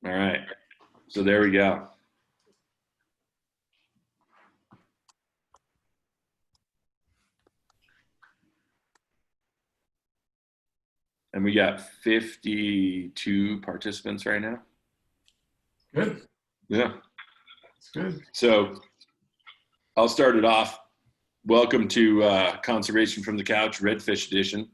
All right. So there we go. And we got 52 participants right now. Good. Yeah. It's good. So I'll start it off. Welcome to Conservation from the Couch, Redfish edition.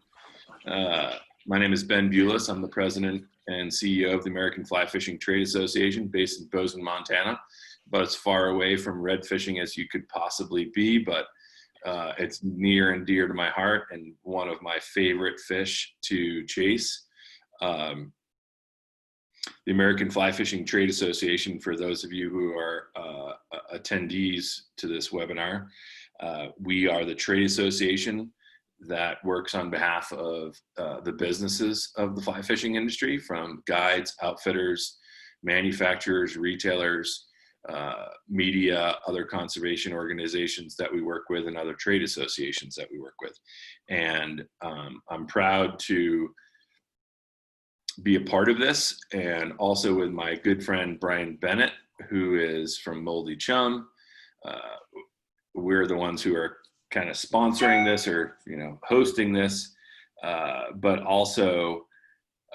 My name is Ben Bulis. I'm the president and CEO of the American Fly Fishing Trade Association based in Bozeman, Montana. About as far away from red fishing as you could possibly be, but it's near and dear to my heart and one of my favorite fish to chase. The American Fly Fishing Trade Association, for those of you who are attendees to this webinar, we are the trade association that works on behalf of the businesses of the fly fishing industry, from guides, outfitters, manufacturers, retailers, media, other conservation organizations that we work with, and other trade associations that we work with. And I'm proud to be a part of this, and also with my good friend Brian Bennett, who is from Moldy Chum. We're the ones who are kind of sponsoring this, or hosting this, but also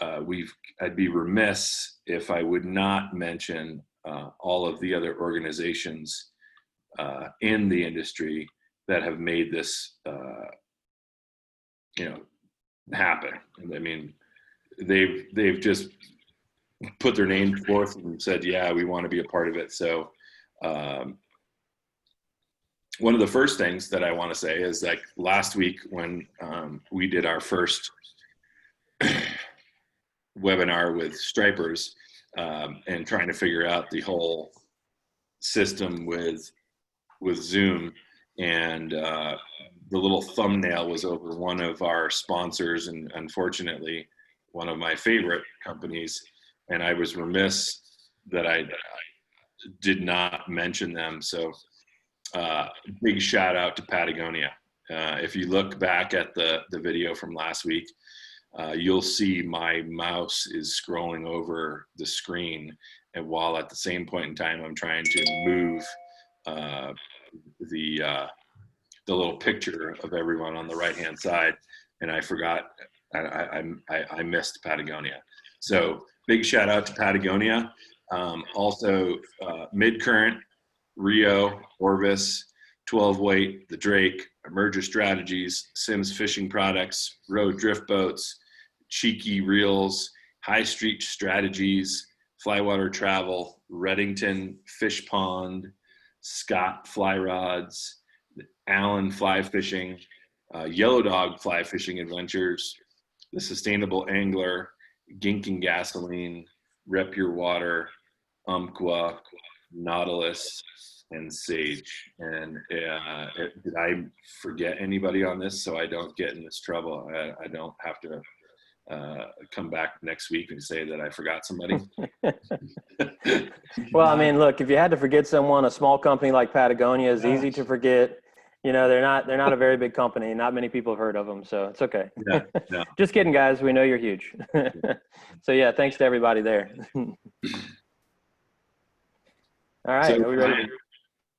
I'd be remiss if I would not mention all of the other organizations in the industry that have made this happen. I mean, they've just put their name forth and said, yeah, we want to be a part of it. So one of the first things that I want to say is, like, last week when we did our first webinar with stripers, and trying to figure out the whole system with Zoom, and the little thumbnail was over one of our sponsors, and unfortunately one of my favorite companies, and I was remiss that I did not mention them. So big shout out to Patagonia. If you look back at the video from last week, you'll see my mouse is scrolling over the screen, and while at the same point in time I'm trying to move the little picture of everyone on the right hand side, and I forgot, I missed Patagonia. So big shout out to Patagonia. Also Midcurrent, Rio, Orvis, 12 Weight, The Drake, Emerger Strategies, Sims Fishing Products, Road Drift Boats, Cheeky Reels, High Street Strategies, Flywater Travel, Reddington Fish Pond, Scott Fly Rods, Allen Fly Fishing, Yellow Dog Fly Fishing Adventures, The Sustainable Angler, Gink and Gasoline, Rep Your Water, Umpqua, Nautilus, and Sage. And did I forget anybody on this, so I don't get in this trouble? I don't have to come back next week and say that I forgot somebody. Well, I mean, look, if you had to forget someone, a small company like Patagonia is easy to forget. They're not a very big company. Not many people have heard of them, so it's okay. Yeah, no. Just kidding, guys. We know you're huge. So yeah, thanks to everybody there. All right, So, are we ready?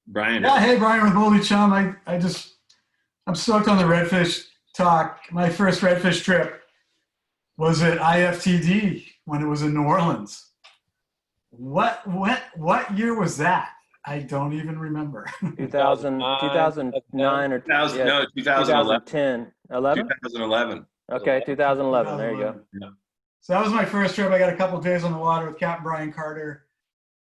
Brian. Yeah, hey, Brian with Moldy Chum. I'm stoked on the redfish talk. My first redfish trip was at IFTD when it was in New Orleans. What year was that? I don't even remember. 2009 or 2011. 2010. 11? 2011. Okay, 2011. There you go. Yeah. So that was my first trip. I got a couple of days on the water with Captain Brian Carter.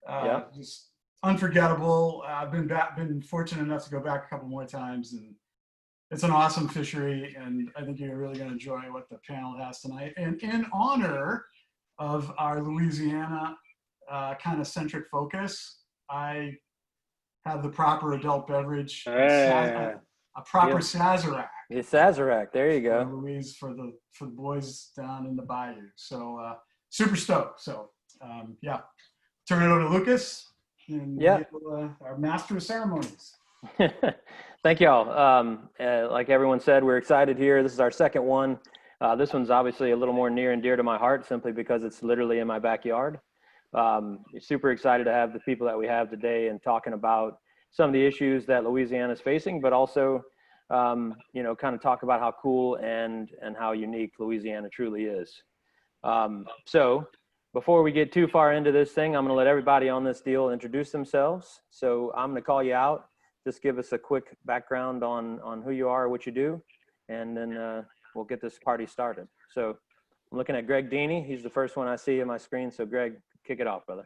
Yeah. Just unforgettable. I've been fortunate enough to go back a couple more times, and it's an awesome fishery, and I think you're really going to enjoy what the panel has tonight. And in honor of our Louisiana kind of centric focus, I have the proper adult beverage, a proper Sazerac. The Sazerac, there you go. Louise, for the boys down in the bayou. So super stoked. So yeah, turn it over to Lucas, and our master of ceremonies. Thank y'all. Like everyone said, we're excited here. This is our second one. This one's obviously a little more near and dear to my heart, simply because it's literally in my backyard. Super excited to have the people that we have today and talking about some of the issues that Louisiana is facing, but also, you know, kind of talk about how cool and how unique Louisiana truly is. So before we get too far into this thing, I'm going to let everybody on this deal introduce themselves. So I'm going to call you out. Just give us a quick background on who you are, what you do, and then we'll get this party started. So I'm looking at Greg Deeney. He's the first one I see on my screen. So Greg, kick it off, brother.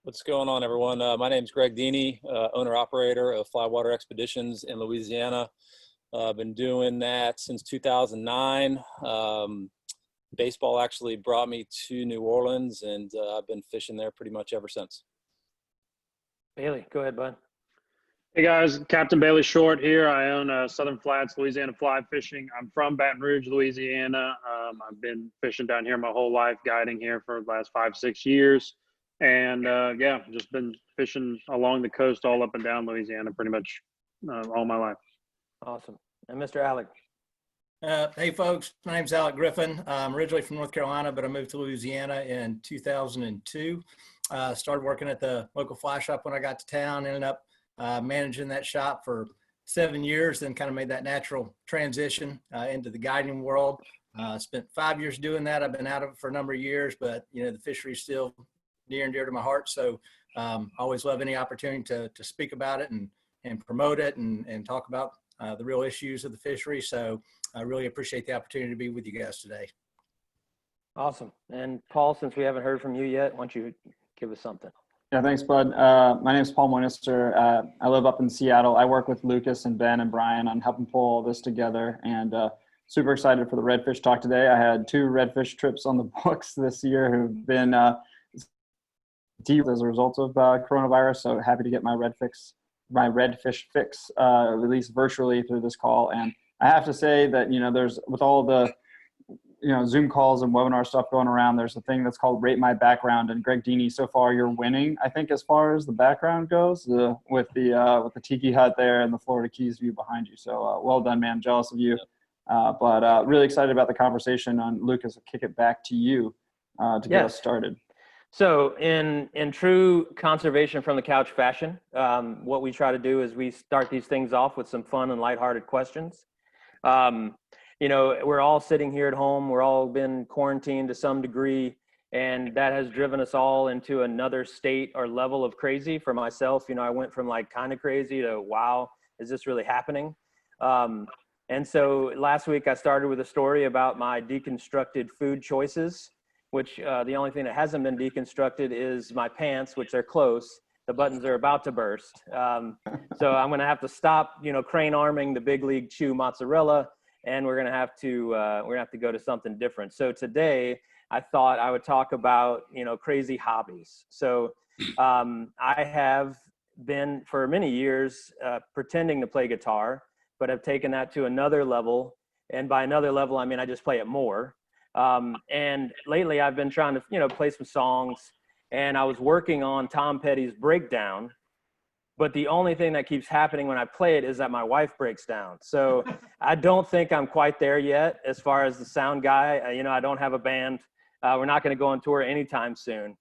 What's going on, everyone? My name is Greg Deeney, owner-operator of Flywater Expeditions in Louisiana. I've been doing that since 2009. Baseball actually brought me to New Orleans, and I've been fishing there pretty much ever since. Bailey, go ahead, bud. Hey guys, Captain Bailey Short here. I own Southern Flats, Louisiana Fly Fishing. I'm from Baton Rouge, Louisiana. I've been fishing down here my whole life, guiding here for the last 5-6 years. And yeah, just been fishing along the coast all up and down Louisiana pretty much all my life. Awesome. And Mr. Alec. Hey folks, my name's Alec Griffin. I'm originally from North Carolina, but I moved to Louisiana in 2002. Started working at the local fly shop when I got to town, ended up managing that shop for 7 years, then kind of made that natural transition into the guiding world. Spent 5 years doing that. I've been out of it for a number of years, but you know, the fishery is still near and dear to my heart. So always love any opportunity to speak about it and promote it and talk about the real issues of the fishery. So I really appreciate the opportunity to be with you guys today. Awesome. And Paul, since we haven't heard from you yet, why don't you give us something? Yeah, thanks, bud. My name is Paul Moinister. I live up in Seattle. I work with Lucas and Ben and Brian on helping pull all this together, and super excited for the Redfish talk today. I had 2 Redfish trips on the books this year who've been as a result of coronavirus, so happy to get my Redfish fix released virtually through this call. And I have to say that, you know, there's, with all the, you know, Zoom calls and webinar stuff going around, there's a thing that's called Rate My Background. And Greg Deeney, so far you're winning, I think, as far as the background goes, with the tiki hut there and the Florida Keys view behind you. So well done, man. Jealous of you. But really excited about the conversation. On Lucas, I'll kick it back to you to get us started. So in true conservation from the couch fashion, what we try to do is we start these things off with some fun and lighthearted questions. You know, we're all sitting here at home. We're all been quarantined to some degree, and that has driven us all into another state or level of crazy. For myself, you know, I went from like kind of crazy to, wow, is this really happening? And so last week I started with a story about my deconstructed food choices, which the only thing that hasn't been deconstructed is my pants, which are close. The buttons are about to burst. So I'm going to have to stop, you know, crane arming the Big League Chew mozzarella, and we're going to have to go to something different. So today I thought I would talk about, you know, crazy hobbies. So I have been for many years pretending to play guitar, but have taken that to another level. And by another level, I mean, I just play it more. And lately I've been trying to, you know, play some songs, and I was working on Tom Petty's Breakdown, but the only thing that keeps happening when I play it is that my wife breaks down. So I don't think I'm quite there yet as far as the sound guy. You know, I don't have a band. We're not going to go on tour anytime soon.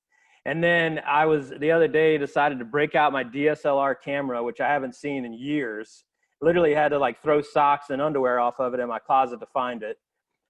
And then I was the other day decided to break out my DSLR camera, which I haven't seen in years. Literally had to like throw socks and underwear off of it in my closet to find it.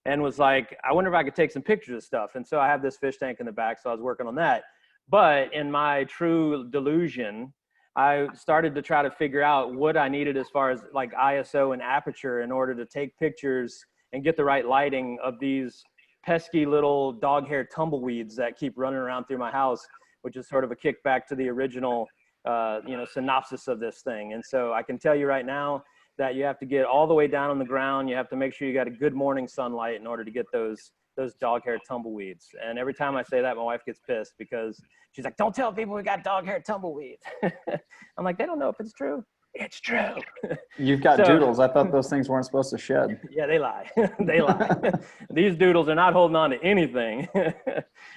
And was like, I wonder if I could take some pictures of stuff. And so I have this fish tank in the back, so I was working on that. But in my true delusion, I started to try to figure out what I needed as far as like ISO and aperture in order to take pictures and get the right lighting of these pesky little dog hair tumbleweeds that keep running around through my house, which is sort of a kickback to the original, you know, synopsis of this thing. And so I can tell you right now that you have to get all the way down on the ground. You have to make sure you got a good morning sunlight in order to get those dog hair tumbleweeds. And every time I say that, my wife gets pissed because she's like, don't tell people we got dog hair tumbleweeds. I'm like, they don't know if it's true. It's true. You've got doodles. I thought those things weren't supposed to shed. Yeah, they lie. They lie. These doodles are not holding on to anything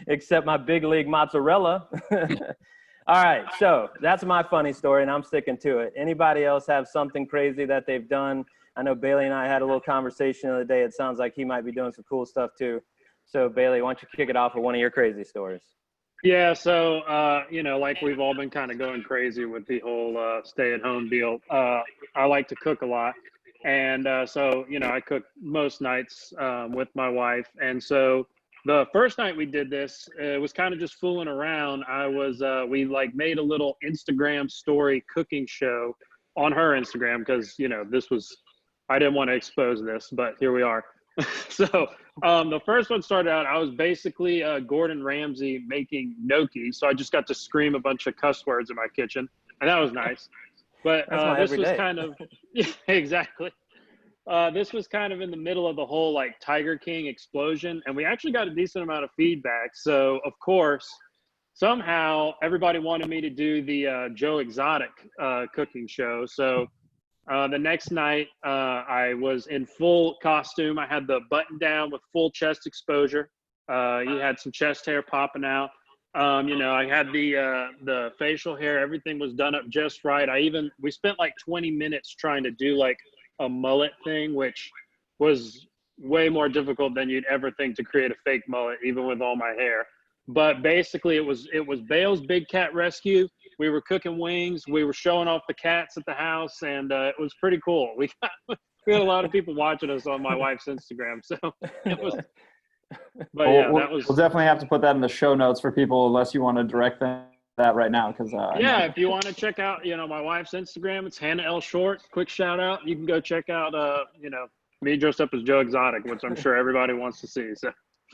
except my Big League mozzarella. All right, so that's my funny story, and I'm sticking to it. Anybody else have something crazy that they've done? I know Bailey and I had a little conversation the other day. It sounds like he might be doing some cool stuff too. So Bailey, why don't you kick it off with one of your crazy stories? Yeah, so like we've all been kind of going crazy with the whole stay-at-home deal. I like to cook a lot, and so I cook most nights with my wife. And so the first night we did this, it was kind of just fooling around. We like made a little Instagram story cooking show on her Instagram because I didn't want to expose this, but here we are. So the first one started out, I was basically Gordon Ramsay making gnocchi. So I just got to scream a bunch of cuss words in my kitchen, and that was nice. But That's my this was everyday. kind of, yeah, exactly. This was kind of in the middle of the whole like Tiger King explosion, and we actually got a decent amount of feedback. So of course, somehow everybody wanted me to do the Joe Exotic cooking show. So the next night, I was in full costume. I had the button down with full chest exposure. You had some chest hair popping out. I had the facial hair. Everything was done up just right. We spent like 20 minutes trying to do like a mullet thing, which was way more difficult than you'd ever think to create a fake mullet, even with all my hair. But basically, it was Bale's Big Cat Rescue. We were cooking wings. We were showing off the cats at the house, and it was pretty cool. We had a lot of people watching us on my wife's Instagram. So it was. But yeah, that was. We'll definitely have to put that in the show notes for people, unless you want to direct them that right now, because Yeah, if you want to check out, my wife's Instagram, it's Hannah L. Short. Quick shout out. You can go check out, me dressed up as Joe Exotic, which I'm sure everybody wants to see. So.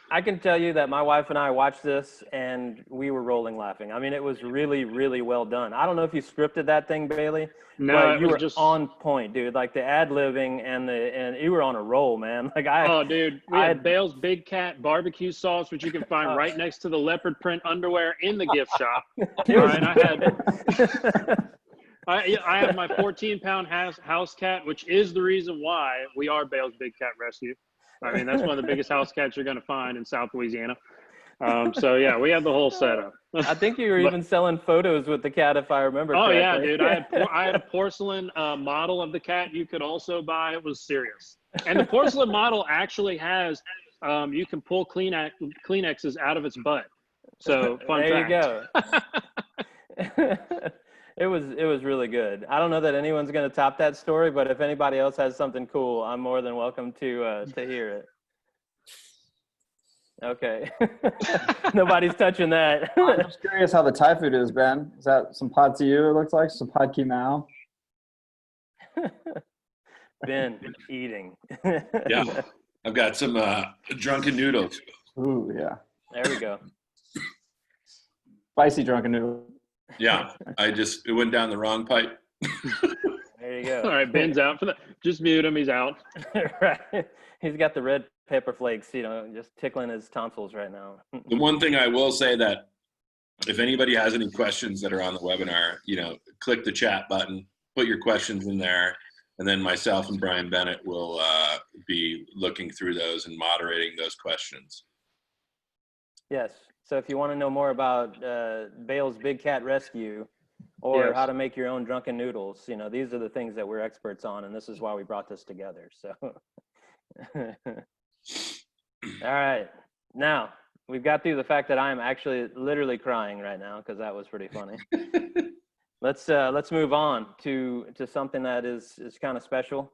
I can tell you that my wife and I watched this and we were rolling laughing. I mean, it was really, really well done. I don't know if you scripted that thing, Bailey, No, but it you was were just on point, dude. Like the ad-libbing and you were on a roll, man. Like Oh, dude, we had Bale's Big Cat barbecue sauce, which you can find right next to the leopard print underwear in the gift shop. All right, I have my 14-pound house cat, which is the reason why we are Bale's Big Cat Rescue. I mean, that's one of the biggest house cats you're going to find in South Louisiana. So yeah, we have the whole setup. I think you were even selling photos with the cat, if I remember correctly. Yeah, dude, I had a porcelain model of the cat you could also buy. It was serious. And the porcelain model actually has, you can pull Kleenexes out of its butt. So fun fact. There you go. It was really good. I don't know that anyone's going to top that story, but if anybody else has something cool, I'm more than welcome to hear it. Okay. Nobody's touching that. I'm just curious how the Thai food is, Ben. Is that some pad see ew, it looks like? Some pad ki mao? Ben, eating. Yeah, I've got some drunken noodles. Ooh, yeah. There we go. Spicy drunken noodle. Yeah, it went down the wrong pipe. There you go. All right, Ben's out for that. Just mute him. He's out. Right. He's got the red pepper flakes, just tickling his tonsils right now. The one thing I will say that if anybody has any questions that are on the webinar, click the chat button, put your questions in there, and then myself and Brian Bennett will be looking through those and moderating those questions. Yes. So if you want to know more about Bale's Big Cat Rescue or how to make your own drunken noodles, these are the things that we're experts on, and this is why we brought this together. So, all right. Now, we've got through the fact that I'm actually literally crying right now because that was pretty funny. Let's move on to something that is kind of special.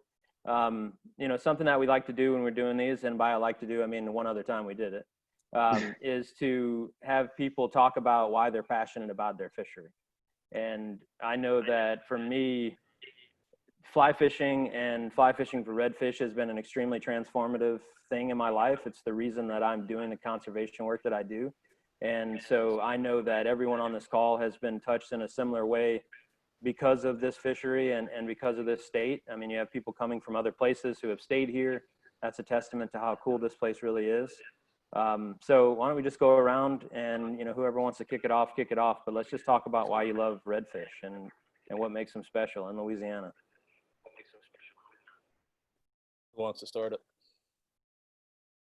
Something that we like to do when we're doing these, and by I like to do, I mean one other time we did it. Is to have people talk about why they're passionate about their fishery. And I know that for me, fly fishing for redfish has been an extremely transformative thing in my life. It's the reason that I'm doing the conservation work that I do. And so I know that everyone on this call has been touched in a similar way because of this fishery and because of this state. I mean, you have people coming from other places who have stayed here. That's a testament to how cool this place really is. So why don't we just go around and, whoever wants to kick it off, but let's just talk about why you love redfish and what makes them special in Louisiana. Who wants to start it?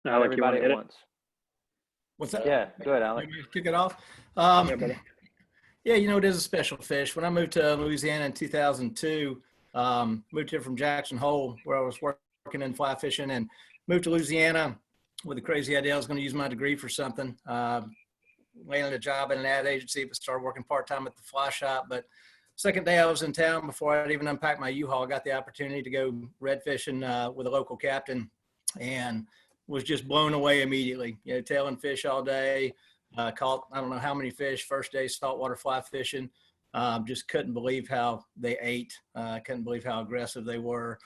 Alec, Everybody you at want once. What's that? Yeah, go ahead, Alec. Kick it off. to Yeah, it is a special fish. When I moved to Louisiana in 2002, moved here from Jackson Hole, where I was working in fly fishing, and moved to Louisiana with a crazy idea I was going to use my degree for something. landed a job in an ad agency, but started working part-time at the fly shop. But second day I was in town, before I'd even unpacked my U-Haul, I got the opportunity to go red fishing with a local captain, and was just blown away immediately. You know, tailing fish all day, caught I don't know how many fish. First day saltwater fly fishing, just couldn't believe how they ate. Couldn't believe how aggressive they were,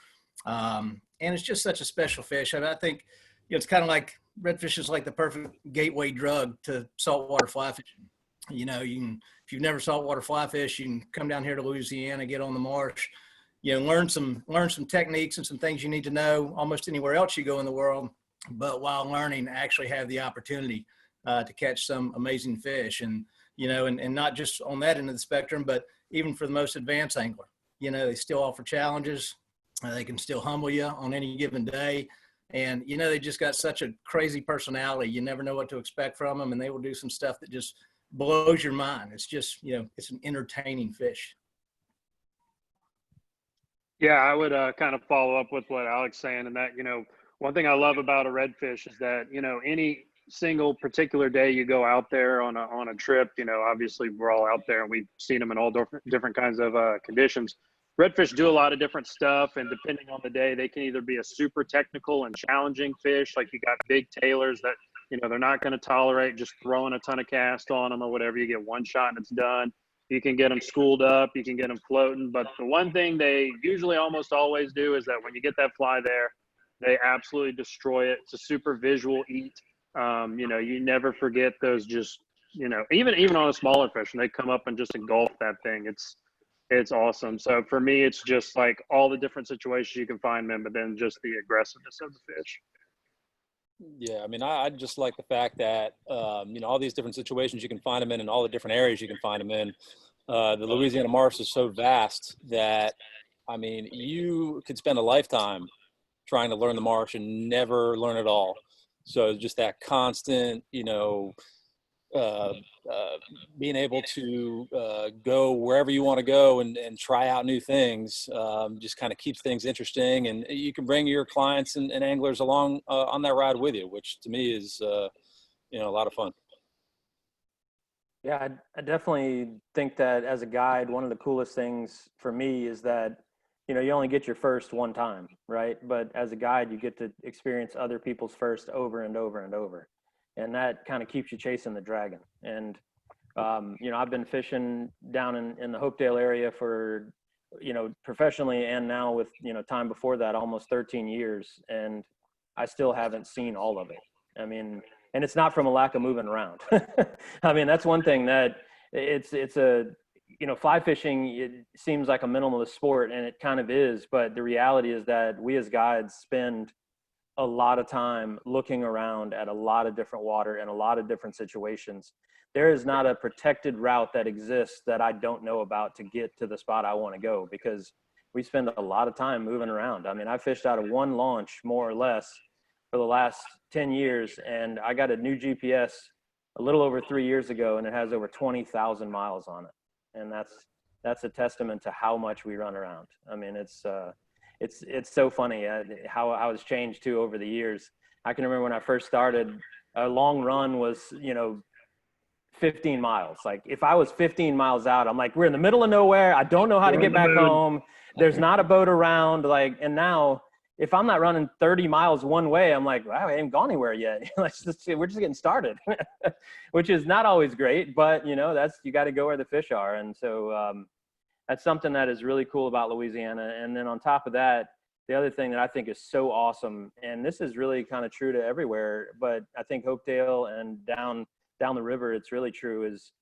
and it's just such a special fish. I mean, I think it's kind of like redfish is like the perfect gateway drug to saltwater fly fishing. You know, you can, if you've never saltwater fly fish, you can come down here to Louisiana, get on the marsh, you know, learn some techniques and some things you need to know almost anywhere else you go in the world. But while learning, actually have the opportunity to catch some amazing fish. And, you know, and not just on that end of the spectrum, but even for the most advanced angler, you know, they still offer challenges. They can still humble you on any given day. And, you know, they just got such a crazy personality. You never know what to expect from them. And they will do some stuff that just blows your mind. It's just, you know, it's an entertaining fish. Yeah, I would kind of follow up with what Alex saying, and that, you know, one thing I love about a redfish is that, you know, any single particular day you go out there on a trip, you know, obviously we're all out there and we've seen them in all different kinds of conditions. Redfish do a lot of different stuff, and depending on the day, they can either be a super technical and challenging fish, like you got big tailors that, you know, they're not going to tolerate just throwing a ton of cast on them or whatever. You get one shot and it's done. You can get them schooled up, you can get them floating. But the one thing they usually almost always do is that when you get that fly there, they absolutely destroy it. It's a super visual eat. You know, you never forget those just, you know, even on a smaller fish, and they come up and just engulf that thing. It's awesome. So for me, it's just like all the different situations you can find them, but then just the aggressiveness of the fish. Yeah, I mean, I just like the fact that, you know, all these different situations you can find them in and all the different areas you can find them in. The Louisiana marsh is so vast that, I mean, you could spend a lifetime trying to learn the marsh and never learn it all. So just that constant, you know, being able to go wherever you want to go and try out new things just kind of keeps things interesting, and you can bring your clients and anglers along on that ride with you, which to me is you know, a lot of fun. Yeah, I definitely think that as a guide, one of the coolest things for me is that, you know, you only get your first one time, right? But as a guide, you get to experience other people's first over and over and over. And that kind of keeps you chasing the dragon. And, you know, I've been fishing down in the Hopedale area for, you know, professionally, and now with, you know, time before that, almost 13 years. And I still haven't seen all of it. I mean, and it's not from a lack of moving around. I mean, that's one thing that it's a, you know, fly fishing, it seems like a minimalist sport, and it kind of is. But the reality is that we as guides spend a lot of time looking around at a lot of different water and a lot of different situations. There is not a protected route that exists that I don't know about to get to the spot I want to go, because we spend a lot of time moving around. I mean, I fished out of one launch more or less for the last 10 years, and I got a new GPS a little over 3 years ago, and it has over 20,000 miles on it. And that's a testament to how much we run around. I mean, it's so funny how it's changed too over the years. I can remember when I first started, a long run was, you know, 15 miles. Like if I was 15 miles out, I'm like, we're in the middle of nowhere. I don't know how to get back home. There's not a boat around. Like, and now if I'm not running 30 miles one way, I'm like, wow, I ain't gone anywhere yet. We're just getting started, which is not always great, but you know, you got to go where the fish are. And so, that's something that is really cool about Louisiana. And then on top of that, the other thing that I think is so awesome, and this is really kind of true to everywhere, but I think Hopedale and down the river, it's really true, is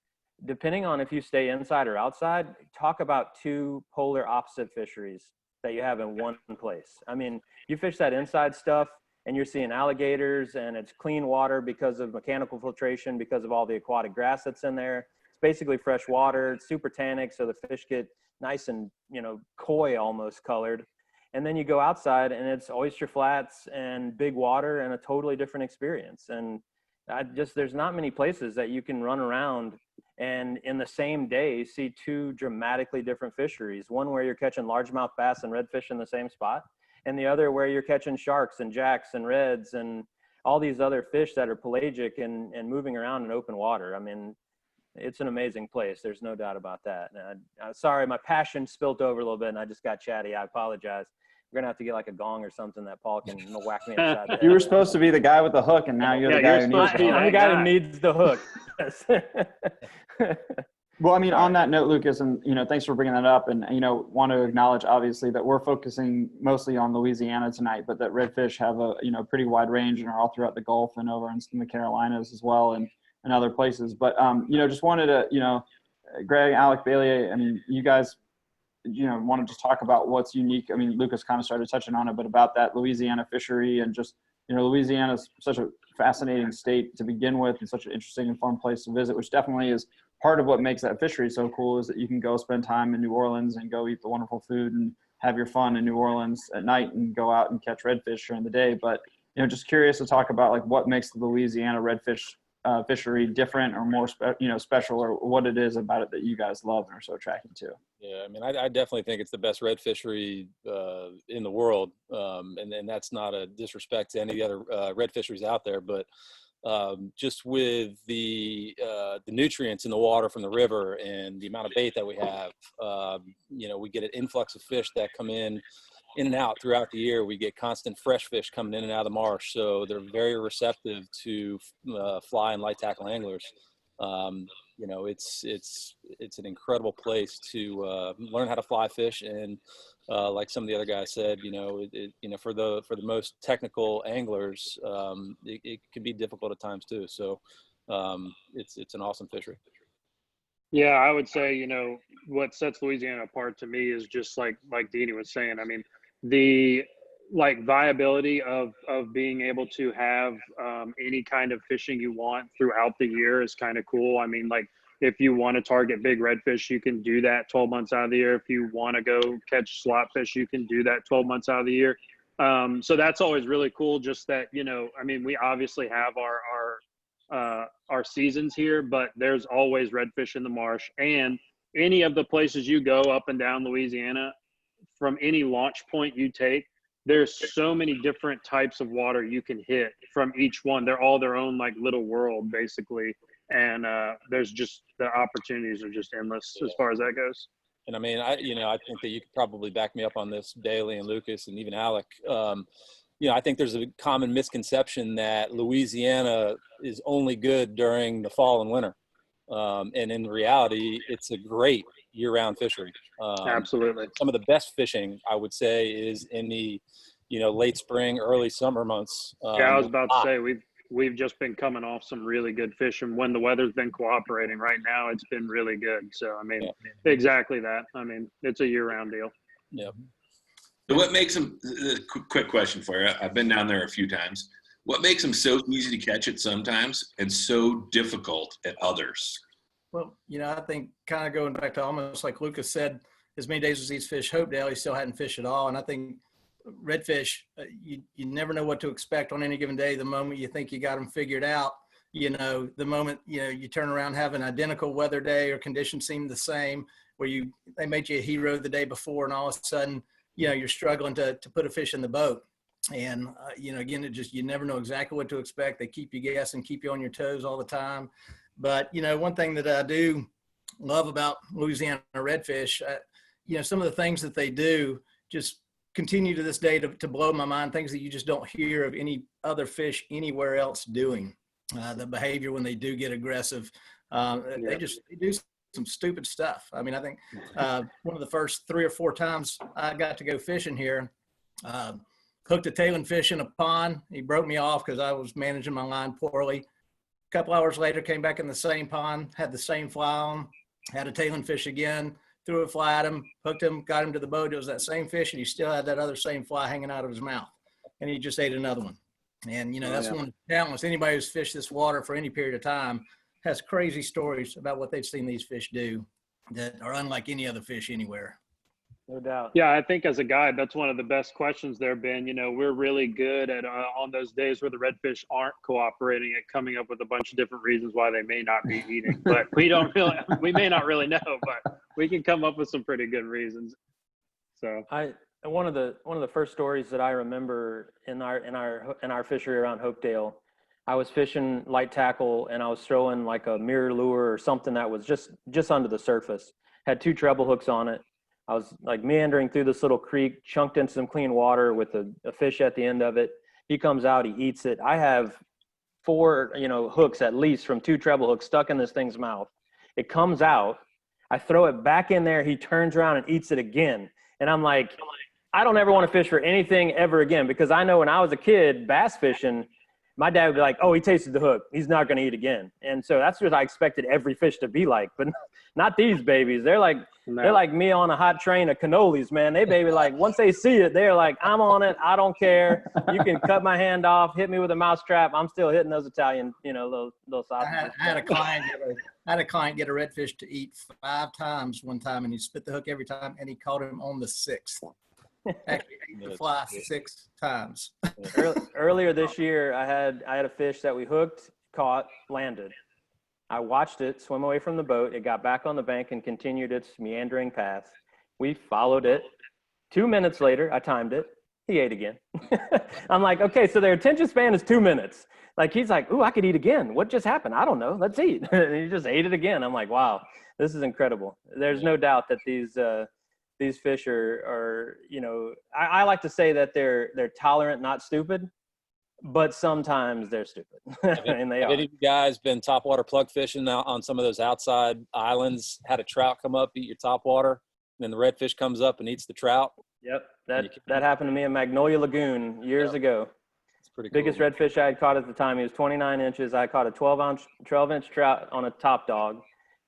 depending on if you stay inside or outside, talk about two polar opposite fisheries that you have in one place. I mean, you fish that inside stuff and you're seeing alligators, and it's clean water because of mechanical filtration, because of all the aquatic grass that's in there. Basically fresh water. It's super tannic, so the fish get nice and, you know, koi almost colored. And then you go outside and it's oyster flats and big water and a totally different experience. And there's not many places that you can run around and in the same day see two dramatically different fisheries. One where you're catching largemouth bass and redfish in the same spot, and the other where you're catching sharks and jacks and reds and all these other fish that are pelagic and moving around in open water. I mean, it's an amazing place. There's no doubt about that. And sorry, my passion spilt over a little bit and I just got chatty. I apologize. We're gonna have to get like a gong or something that Paul can whack me upside the head. You were supposed to be the guy with the hook, and now you're the guy who needs the hook. I'm the guy who needs the hook. Yes. Well, I mean, on that note, Lucas, and, thanks for bringing that up. And, want to acknowledge, obviously, that we're focusing mostly on Louisiana tonight, but that redfish have a, pretty wide range and are all throughout the Gulf and over in the Carolinas as well and other places. But, just wanted to, Greg, Alec, Bailey, I mean, you guys, want to just talk about what's unique. I mean, Lucas kind of started touching on it, but about that Louisiana fishery and just, Louisiana is such a fascinating state to begin with and such an interesting and fun place to visit, which definitely is part of what makes that fishery so cool, is that you can go spend time in New Orleans and go eat the wonderful food and have your fun in New Orleans at night and go out and catch redfish during the day. But, just curious to talk about like what makes the Louisiana redfish fishery different or more special, or what it is about it that you guys love and are so attracted to. Yeah, I mean, I definitely think it's the best red fishery in the world, and that's not a disrespect to any other red fisheries out there, but just with the nutrients in the water from the river and the amount of bait that we have, we get an influx of fish that come in and out throughout the year. We get constant fresh fish coming in and out of the marsh, so they're very receptive to fly and light tackle anglers. It's an incredible place to learn how to fly fish, and like some of the other guys said, for the most technical anglers, it can be difficult at times too. So it's an awesome fishery. Yeah, I would say, what sets Louisiana apart to me is just like Deanie was saying. I mean, the viability of being able to have any kind of fishing you want throughout the year is kind of cool. I mean, like if you want to target big redfish, you can do that 12 months out of the year. If you want to go catch slot fish, you can do that 12 months out of the year. So that's always really cool. Just that, I mean, we obviously have our seasons here, but there's always redfish in the marsh, and any of the places you go up and down Louisiana, from any launch point you take, there's so many different types of water you can hit from each one. They're all their own like little world basically. And there's just, the opportunities are just endless as far as that goes. And I mean, I think that you could probably back me up on this, Bailey and Lucas and even Alec. I think there's a common misconception that Louisiana is only good during the fall and winter. And in reality, it's a great year-round fishery. Absolutely. Some of the best fishing, I would say, is in the, late spring, early summer months. Yeah, I was about to say, we've just been coming off some really good fishing when the weather's been cooperating. Right now, it's been really good. So, I mean, exactly that. I mean, it's a year-round deal. Yeah. So what makes them, quick question for you. I've been down there a few times. What makes them so easy to catch at sometimes and so difficult at others? Well, I think kind of going back to almost like Lucas said, as many days as these fish Hopedale, he still hadn't fished at all. And I think redfish, you never know what to expect on any given day. The moment you think you got them figured out, the moment, you turn around, have an identical weather day or conditions seem the same, where they made you a hero the day before, and all of a sudden, you're struggling to put a fish in the boat. And, again, you never know exactly what to expect. They keep you guessing, keep you on your toes all the time. But, one thing that I do love about Louisiana redfish, some of the things that they do just continue to this day to blow my mind, things that you just don't hear of any other fish anywhere else doing. The behavior when they do get aggressive, they do some stupid stuff. I mean, I think one of the first 3 or 4 times I got to go fishing here, hooked a tailing fish in a pond. He broke me off because I was managing my line poorly. A couple hours later, came back in the same pond, had the same fly on, had a tailing fish again, threw a fly at him, hooked him, got him to the boat. It was that same fish, and he still had that other same fly hanging out of his mouth. And he just ate another one. And, that's one of the talents. Anybody who's fished this water for any period of time has crazy stories about what they've seen these fish do that are unlike any other fish anywhere. No doubt. Yeah, I think as a guide, that's one of the best questions there, Ben. We're really good at on those days where the redfish aren't cooperating at coming up with a bunch of different reasons why they may not be eating. But we may not really know, but we can come up with some pretty good reasons. So I one of the first stories that I remember in our fishery around Hopedale, I was fishing light tackle and I was throwing like a mirror lure or something that was just under the surface. Had 2 treble hooks on it. I was like meandering through this little creek, chunked into some clean water with a fish at the end of it. He comes out, he eats it. I have 4, hooks at least from 2 treble hooks stuck in this thing's mouth. It comes out. I throw it back in there. He turns around and eats it again. And I'm like, I don't ever want to fish for anything ever again, because I know when I was a kid bass fishing, my dad would be like, oh, he tasted the hook, he's not going to eat again. And so that's what I expected every fish to be like, but not these babies. They're like me on a hot train of cannolis, man. They baby, like once they see it, they're like, I'm on it, I don't care. You can cut my hand off, hit me with a mouse trap, I'm still hitting those Italian, little sausages. I had a client get a redfish to eat 5 times one time, and he spit the hook every time, and he caught him on the 6th. Actually ate the fly 6 times. Earlier this year, I had a fish that we hooked, caught, landed. I watched it swim away from the boat. It got back on the bank and continued its meandering path. We followed it. 2 minutes later, I timed it. He ate again. I'm like, okay, so their attention span is 2 minutes. Like, he's like, ooh, I could eat again. What just happened? I don't know. Let's eat. And he just ate it again. I'm like, wow, this is incredible. There's no doubt that these fish are I like to say that they're tolerant, not stupid, but sometimes they're stupid. And they have are. any of you guys been topwater plug fishing on some of those outside islands, had a trout come up, eat your topwater, and then the redfish comes up and eats the trout? Yep, that happened to me in Magnolia Lagoon years ago. It's pretty cool. Biggest redfish I had caught at the time, he was 29 inches. I caught a 12-inch trout on a top dog.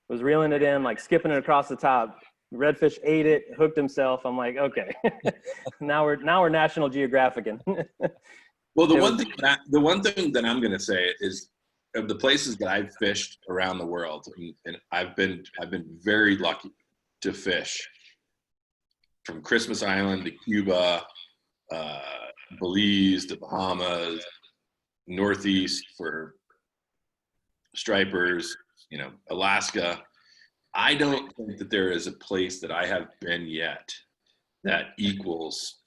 Was reeling it in, like skipping it across the top. Redfish ate it, hooked himself. I'm like, okay, now we're National Geographicing. Well, the one thing that I'm going to say is, of the places that I've fished around the world, and I've been very lucky to fish from Christmas Island to Cuba, Belize to Bahamas, Northeast for stripers, Alaska. I don't think that there is a place that I have been yet that equals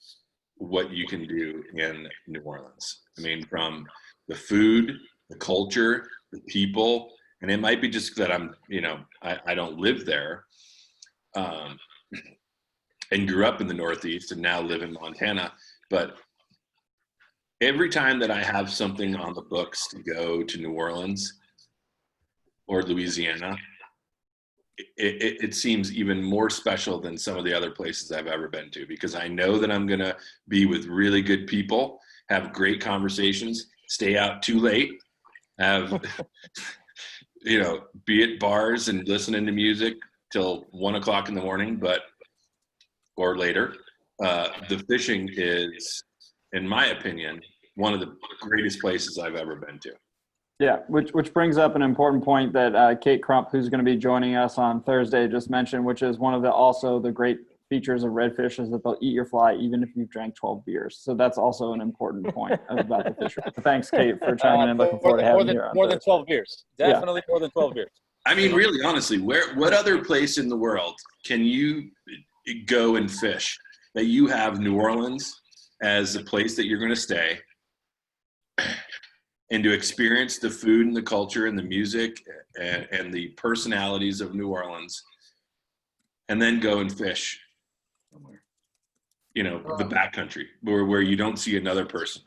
what you can do in New Orleans. I mean, from the food, the culture, the people, and it might be just that I don't live there, and grew up in the Northeast and now live in Montana. But every time that I have something on the books to go to New Orleans or Louisiana, it seems even more special than some of the other places I've ever been to, because I know that I'm going to be with really good people, have great conversations, stay out too late, have, be at bars and listening to music till 1 o'clock in the morning, or later. The fishing is, in my opinion, one of the greatest places I've ever been to. Yeah, which brings up an important point that Kate Crump, who's going to be joining us on Thursday, just mentioned, which is one of the great features of redfish is that they'll eat your fly even if you've drank 12 beers. So that's also an important point about the fishery. Thanks, Kate, for chiming in. Looking forward to having you here on more than Thursday. 12 beers. Definitely more than 12 beers. I mean, really, honestly, what other place in the world can you go and fish that you have New Orleans as a place that you're going to stay, and to experience the food and the culture and the music and the personalities of New Orleans, and then go and fish, the backcountry where you don't see another person?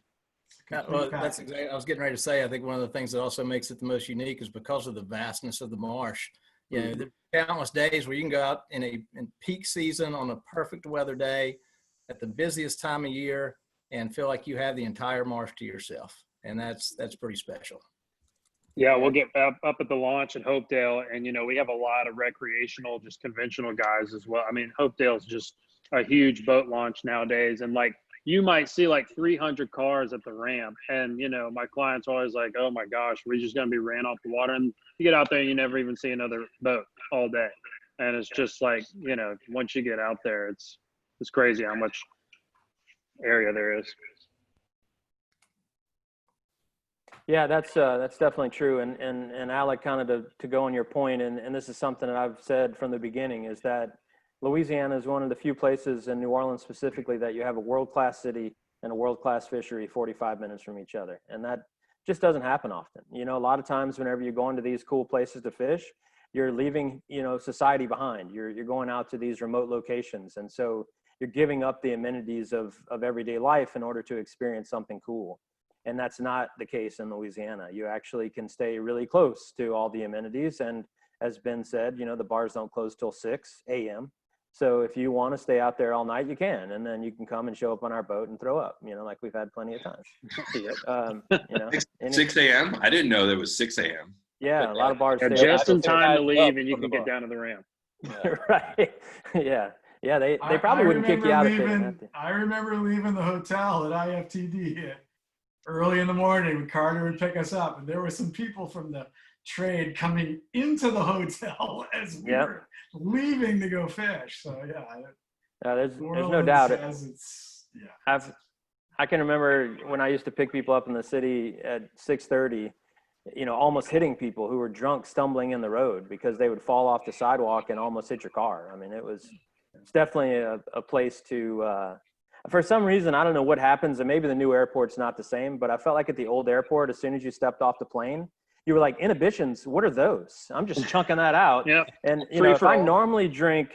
Well, that's exactly, I was getting ready to say, I think one of the things that also makes it the most unique is because of the vastness of the marsh. There are countless days where you can go out in peak season on a perfect weather day at the busiest time of year and feel like you have the entire marsh to yourself. And that's pretty special. Yeah, we'll get up at the launch in Hopedale, and we have a lot of recreational, just conventional guys as well. I mean, Hopedale's just a huge boat launch nowadays, and you might see 300 cars at the ramp, and my clients are always like, "Oh my gosh, we're just gonna be ran off the water." And you get out there and you never even see another boat all day, and it's just once you get out there, it's crazy how much area there is. Yeah, that's definitely true. And Alec, kind of to go on your point, and this is something that I've said from the beginning, is that Louisiana is one of the few places in New Orleans specifically that you have a world-class city and a world-class fishery 45 minutes from each other. And that just doesn't happen often. You know, a lot of times whenever you're going to these cool places to fish, you're leaving, you know, society behind. You're going out to these remote locations. And so you're giving up the amenities of everyday life in order to experience something cool. And that's not the case in Louisiana. You actually can stay really close to all the amenities. And as Ben said, you know, the bars don't close till 6 a.m. So if you want to stay out there all night, you can, and then you can come and show up on our boat and throw up, you know, like we've had plenty of times. You know, 6 a.m. I didn't know there was 6 a.m. Yeah, a lot of bars. Yeah, stay just up in time to leave, and you can get down to the ramp. Right. Yeah. Yeah. They probably wouldn't kick you out if they didn't have to. I remember leaving the hotel at IFTD early in the morning when Carter would pick us up, and there were some people from the trade coming into the hotel as we were leaving to go fish. So yeah, there's no doubt. Yeah. I can remember when I used to pick people up in the city at 6:30, you know, almost hitting people who were drunk, stumbling in the road because they would fall off the sidewalk and almost hit your car. I mean, it's definitely a place to, for some reason, I don't know what happens, and maybe the new airport's not the same, but I felt like at the old airport, as soon as you stepped off the plane, you were like, inhibitions, what are those? I'm just chunking that out. Yeah. And, you know, if I normally drink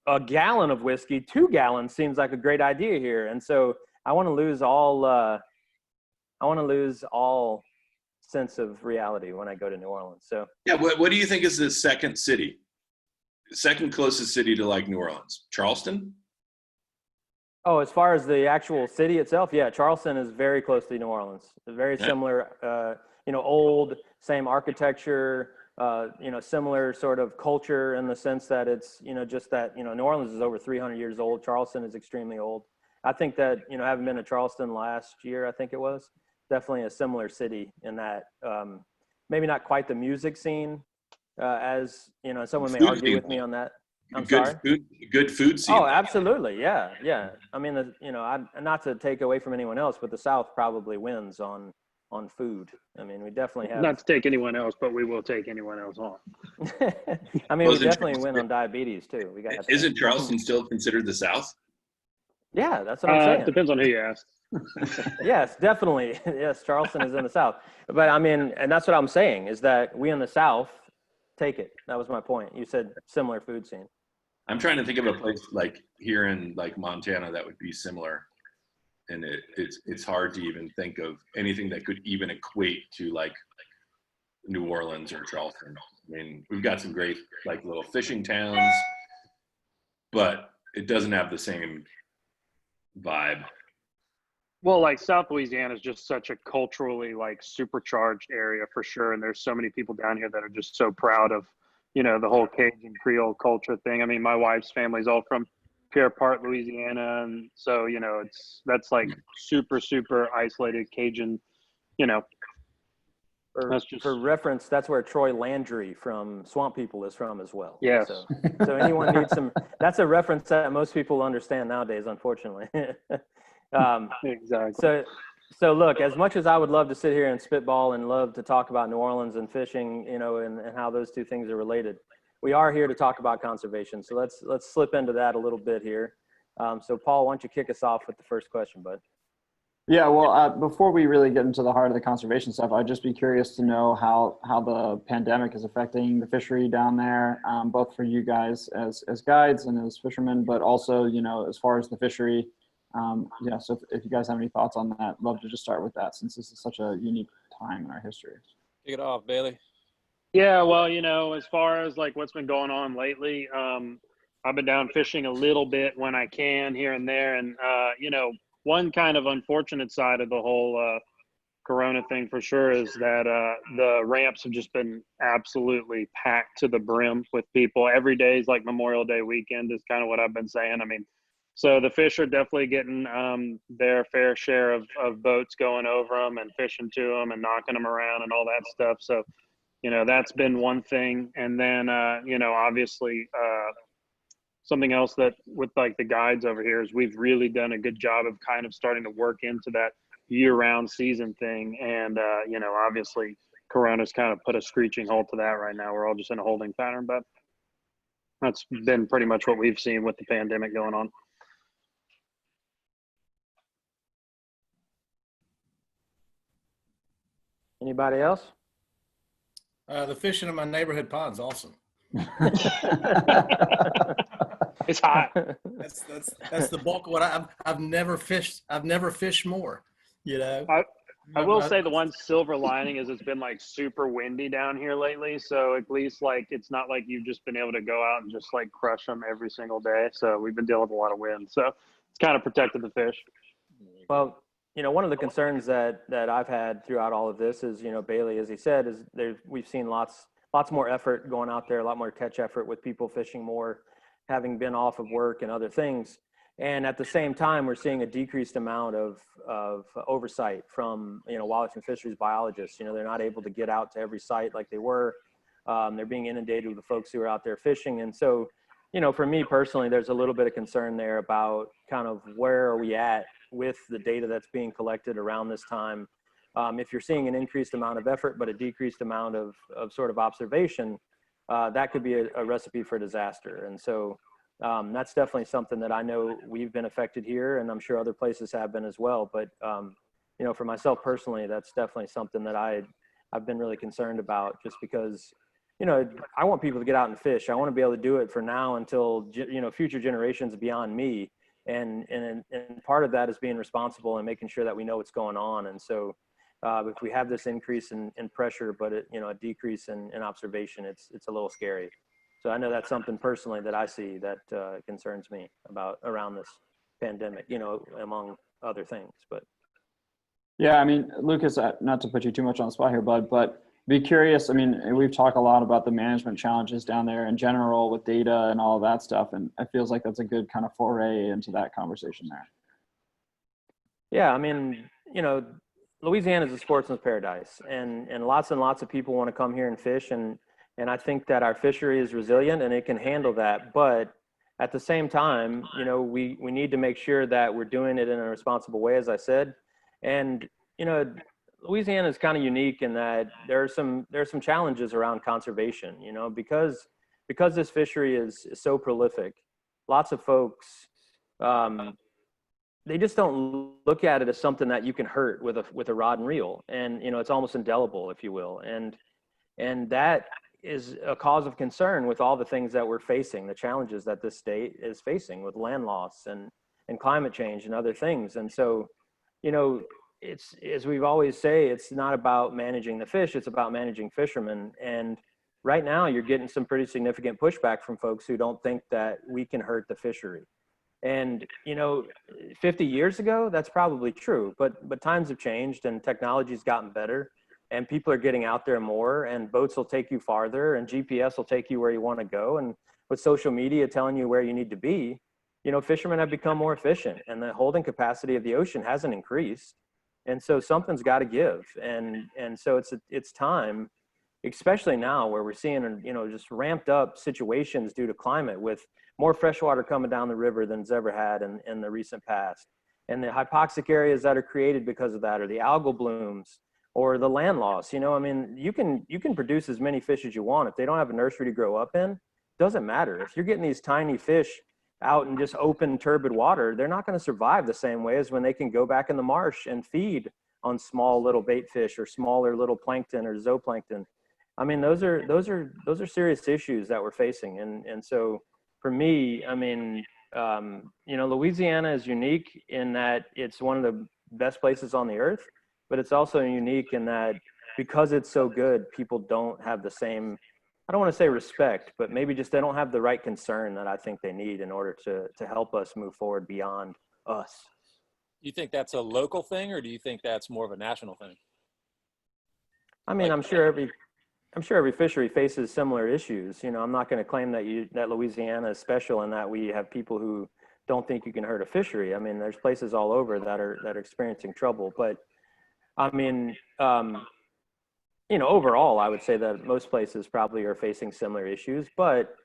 a gallon of whiskey, 2 gallons seems like a great idea here. And so I want to lose all sense of reality when I go to New Orleans. So yeah, what do you think is the second closest city to like New Orleans? Charleston? Oh, as far as the actual city itself, yeah, Charleston is very close to New Orleans. Very similar, you know, old, same architecture, you know, similar sort of culture in the sense that it's, you know, just that, you know, New Orleans is over 300 years old. Charleston is extremely old. I think that, you know, having been to Charleston last year, I think it was, definitely a similar city in that maybe not quite the music scene as, you know, someone may argue with me on that. I'm sorry? Good food scene. Oh, absolutely. Yeah. Yeah. I mean, you know, not to take away from anyone else, but the South probably wins on food. I mean, we definitely have. Not to take anyone else, but we will take anyone else on. I mean, we definitely win on diabetes too. Isn't Charleston still considered the South? Yeah, that's what I'm saying. Depends on who you ask. Yes, definitely. Yes, Charleston is in the South. But I mean, and that's what I'm saying is that we in the South take it. That was my point. You said similar food scene. I'm trying to think of a place like here in like Montana that would be similar. And it's hard to even think of anything that could even equate to like New Orleans or Charleston. I mean, we've got some great like little fishing towns, but it doesn't have the same vibe. Well, like South Louisiana is just such a culturally like supercharged area for sure. And there's so many people down here that are just so proud of, you know, the whole Cajun Creole culture thing. I mean, my wife's family's all from Pierre Part, Louisiana. And so, you know, that's like super, super isolated Cajun, you know. For reference, that's where Troy Landry from Swamp People is from as well. Yeah. So anyone needs some, that's a reference that most people understand nowadays, unfortunately. Exactly. So look, as much as I would love to sit here and spitball and love to talk about New Orleans and fishing, you know, and how those two things are related, we are here to talk about conservation. So let's slip into that a little bit here. So Paul, why don't you kick us off with the first question, bud? Yeah, well, before we really get into the heart of the conservation stuff, I'd just be curious to know how the pandemic is affecting the fishery down there, both for you guys as guides and as fishermen, but also, you know, as far as the fishery. Yeah, so if you guys have any thoughts on that, love to just start with that since this is such a unique time in our history. Kick it off, Bailey. Yeah, well, you know, as far as like what's been going on lately, I've been down fishing a little bit when I can here and there. And, you know, one kind of unfortunate side of the whole Corona thing for sure is that the ramps have just been absolutely packed to the brim with people. Every day is like Memorial Day weekend is kind of what I've been saying. I mean, so the fish are definitely getting their fair share of boats going over them and fishing to them and knocking them around and all that stuff. So, you know, that's been one thing. And then, you know, obviously something else that with like the guides over here is we've really done a good job of kind of starting to work into that year-round season thing. And, you know, obviously Corona's kind of put a screeching halt to that right now. We're all just in a holding pattern, but That's been pretty much what we've seen with the pandemic going on. Anybody else? The fishing in my neighborhood pond's awesome. It's hot. That's the bulk of what I've never fished. I've never fished more, you know. I will say the one silver lining is it's been like super windy down here lately. So at least like, it's not like you've just been able to go out and just like crush them every single day. So we've been dealing with a lot of wind. So it's kind of protected the fish. Well, you know, one of the concerns that I've had throughout all of this is, you know, Bailey, as he said, is we've seen lots more effort going out there, a lot more catch effort with people fishing more, having been off of work and other things. And at the same time, we're seeing a decreased amount of oversight from, you know, wildlife and fisheries biologists. You know, they're not able to get out to every site like they were. They're being inundated with the folks who are out there fishing. And so, you know, for me personally, there's a little bit of concern there about kind of where are we at with the data that's being collected around this time. If you're seeing an increased amount of effort, but a decreased amount of sort of observation, that could be a recipe for disaster. And so that's definitely something that I know we've been affected here, and I'm sure other places have been as well. But, you know, for myself personally, that's definitely something that I've been really concerned about, just because, you know, I want people to get out and fish. I want to be able to do it for now until, you know, future generations beyond me. And part of that is being responsible and making sure that we know what's going on. And so if we have this increase in pressure, but you know, a decrease in observation, it's a little scary. So I know that's something personally that I see that concerns me around this pandemic, you know, among other things. But Yeah, I mean, Lucas, not to put you too much on the spot here, bud, but be curious. I mean, we've talked a lot about the management challenges down there in general with data and all of that stuff, and it feels like that's a good kind of foray into that conversation there. yeah, I mean, you know, Louisiana is a sportsman's paradise, and lots of people want to come here and fish, and I think that our fishery is resilient and it can handle that. But at the same time, you know, we need to make sure that we're doing it in a responsible way, as I said. And, you know, Louisiana is kind of unique in that there are some challenges around conservation, you know, because this fishery is so prolific. Lots of folks, they just don't look at it as something that you can hurt with a rod and reel. And, you know, it's almost indelible, if you will. And that is a cause of concern with all the things that we're facing, the challenges that this state is facing with land loss and climate change and other things. And so, you know, it's, as we've always say, it's not about managing the fish, it's about managing fishermen. And right now you're getting some pretty significant pushback from folks who don't think that we can hurt the fishery. And, you know, 50 years ago, that's probably true, but times have changed and technology's gotten better and people are getting out there more, and boats will take you farther and GPS will take you where you want to go. And with social media telling you where you need to be, you know, fishermen have become more efficient and the holding capacity of the ocean hasn't increased. And so something's got to give. And so it's time, especially now where we're seeing, you know, just ramped up situations due to climate, with more freshwater coming down the river than it's ever had in the recent past. And the hypoxic areas that are created because of that, or the algal blooms, or the land loss. You know, I mean, you can produce as many fish as you want. If they don't have a nursery to grow up in, doesn't matter. If you're getting these tiny fish out in just open, turbid water, they're not going to survive the same way as when they can go back in the marsh and feed on small little bait fish or smaller little plankton or zooplankton. I mean, those are serious issues that we're facing. And so for me, I mean, you know, Louisiana is unique in that it's one of the best places on the earth, but it's also unique in that because it's so good, people don't have the same, I don't want to say respect, but maybe just they don't have the right concern that I think they need in order to help us move forward beyond us. You think that's a local thing, or do you think that's more of a national thing? I mean, I'm sure every fishery faces similar issues. You know, I'm not going to claim that Louisiana is special in that we have people who don't think you can hurt a fishery. I mean, there's places all over that are experiencing trouble, but I mean, you know, overall, I would say that most places probably are facing similar issues, but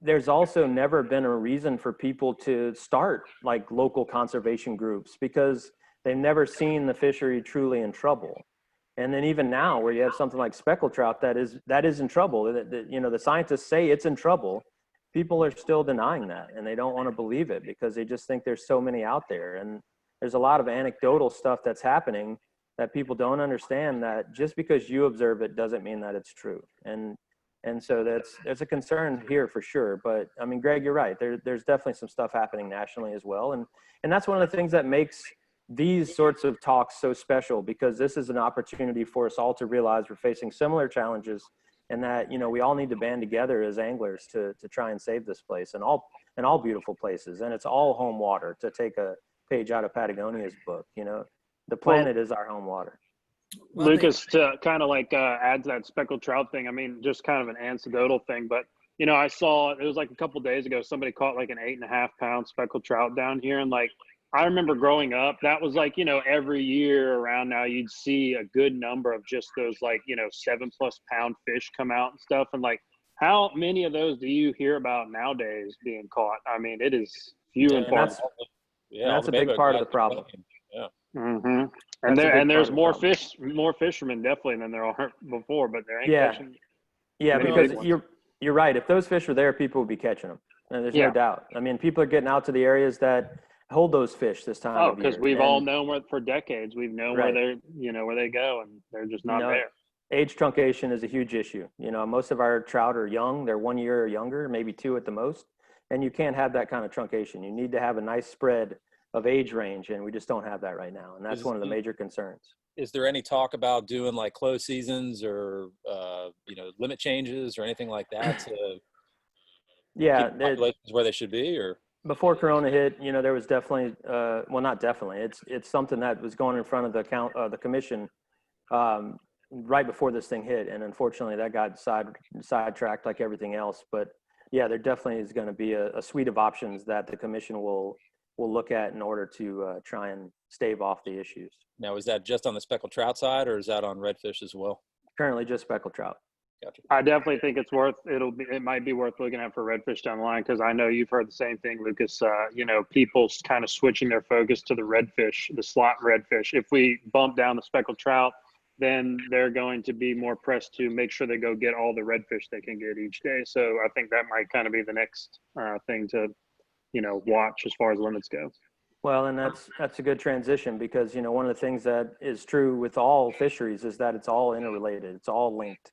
there's also never been a reason for people to start like local conservation groups because they've never seen the fishery truly in trouble. And then even now, where you have something like speckled trout that is in trouble, you know, the scientists say it's in trouble, people are still denying that, and they don't want to believe it because they just think there's so many out there. And there's a lot of anecdotal stuff that's happening that people don't understand, that just because you observe it doesn't mean that it's true. And so that's a concern here for sure. But I mean, Greg, you're right. There's definitely some stuff happening nationally as well. And that's one of the things that makes these sorts of talks so special, because this is an opportunity for us all to realize we're facing similar challenges, and that, you know, we all need to band together as anglers to try and save this place, and all beautiful places. And it's all home water, to take a page out of Patagonia's book. You know, the planet is our home water. Well, I think- Lucas, to kind of like add to that speckled trout thing, I mean, just kind of an anecdotal thing, but you know, I saw, it was like a couple days ago, somebody caught like an 8.5-pound speckled trout down here. And like, I remember growing up, that was like, you know, every year around now you'd see a good number of just those like, you know, 7+ pound fish come out and stuff. And like, how many of those do you hear about nowadays being caught? I mean, it is few and far. That's a big part of the problem. Yeah. Mm-hmm. That's a big And there's part of the more problem. more fishermen definitely than there are before, but there ain't Yeah. catching. Yeah, many because big ones. you're right. If those fish were there, people would be catching them. And there's Yeah. no doubt. I mean, people are getting out to the areas that hold those fish this time Oh, of year. because we've all known where for decades, we've known Right. where they're, you know, where they go, and they're just not No. there. Age truncation is a huge issue. You know, most of our trout are young. They're 1 year or younger, maybe 2 at the most. And you can't have that kind of truncation. You need to have a nice spread of age range, and we just don't have that right now. And that's one of the major concerns. Is there any talk about doing like closed seasons or, you know, limit changes or anything like that to Yeah, keep populations where they should be? Or before Corona hit, you know, there was definitely, well, not definitely. It's something that was going in front of the commission right before this thing hit, and unfortunately, that got sidetracked like everything else. But yeah, there definitely is going to be a suite of options that the commission will look at in order to try and stave off the issues. now, is that just on the speckled trout side, or is that on redfish as well? Currently, just speckled trout. Gotcha. I definitely think it might be worth looking at for redfish down the line, because I know you've heard the same thing, Lucas. You know, people kind of switching their focus to the redfish, the slot redfish. If we bump down the speckled trout, then they're going to be more pressed to make sure they go get all the redfish they can get each day. So I think that might kind of be the next thing to, you know, watch as far as limits go. Well, and that's a good transition, because, you know, one of the things that is true with all fisheries is that it's all interrelated. It's all linked.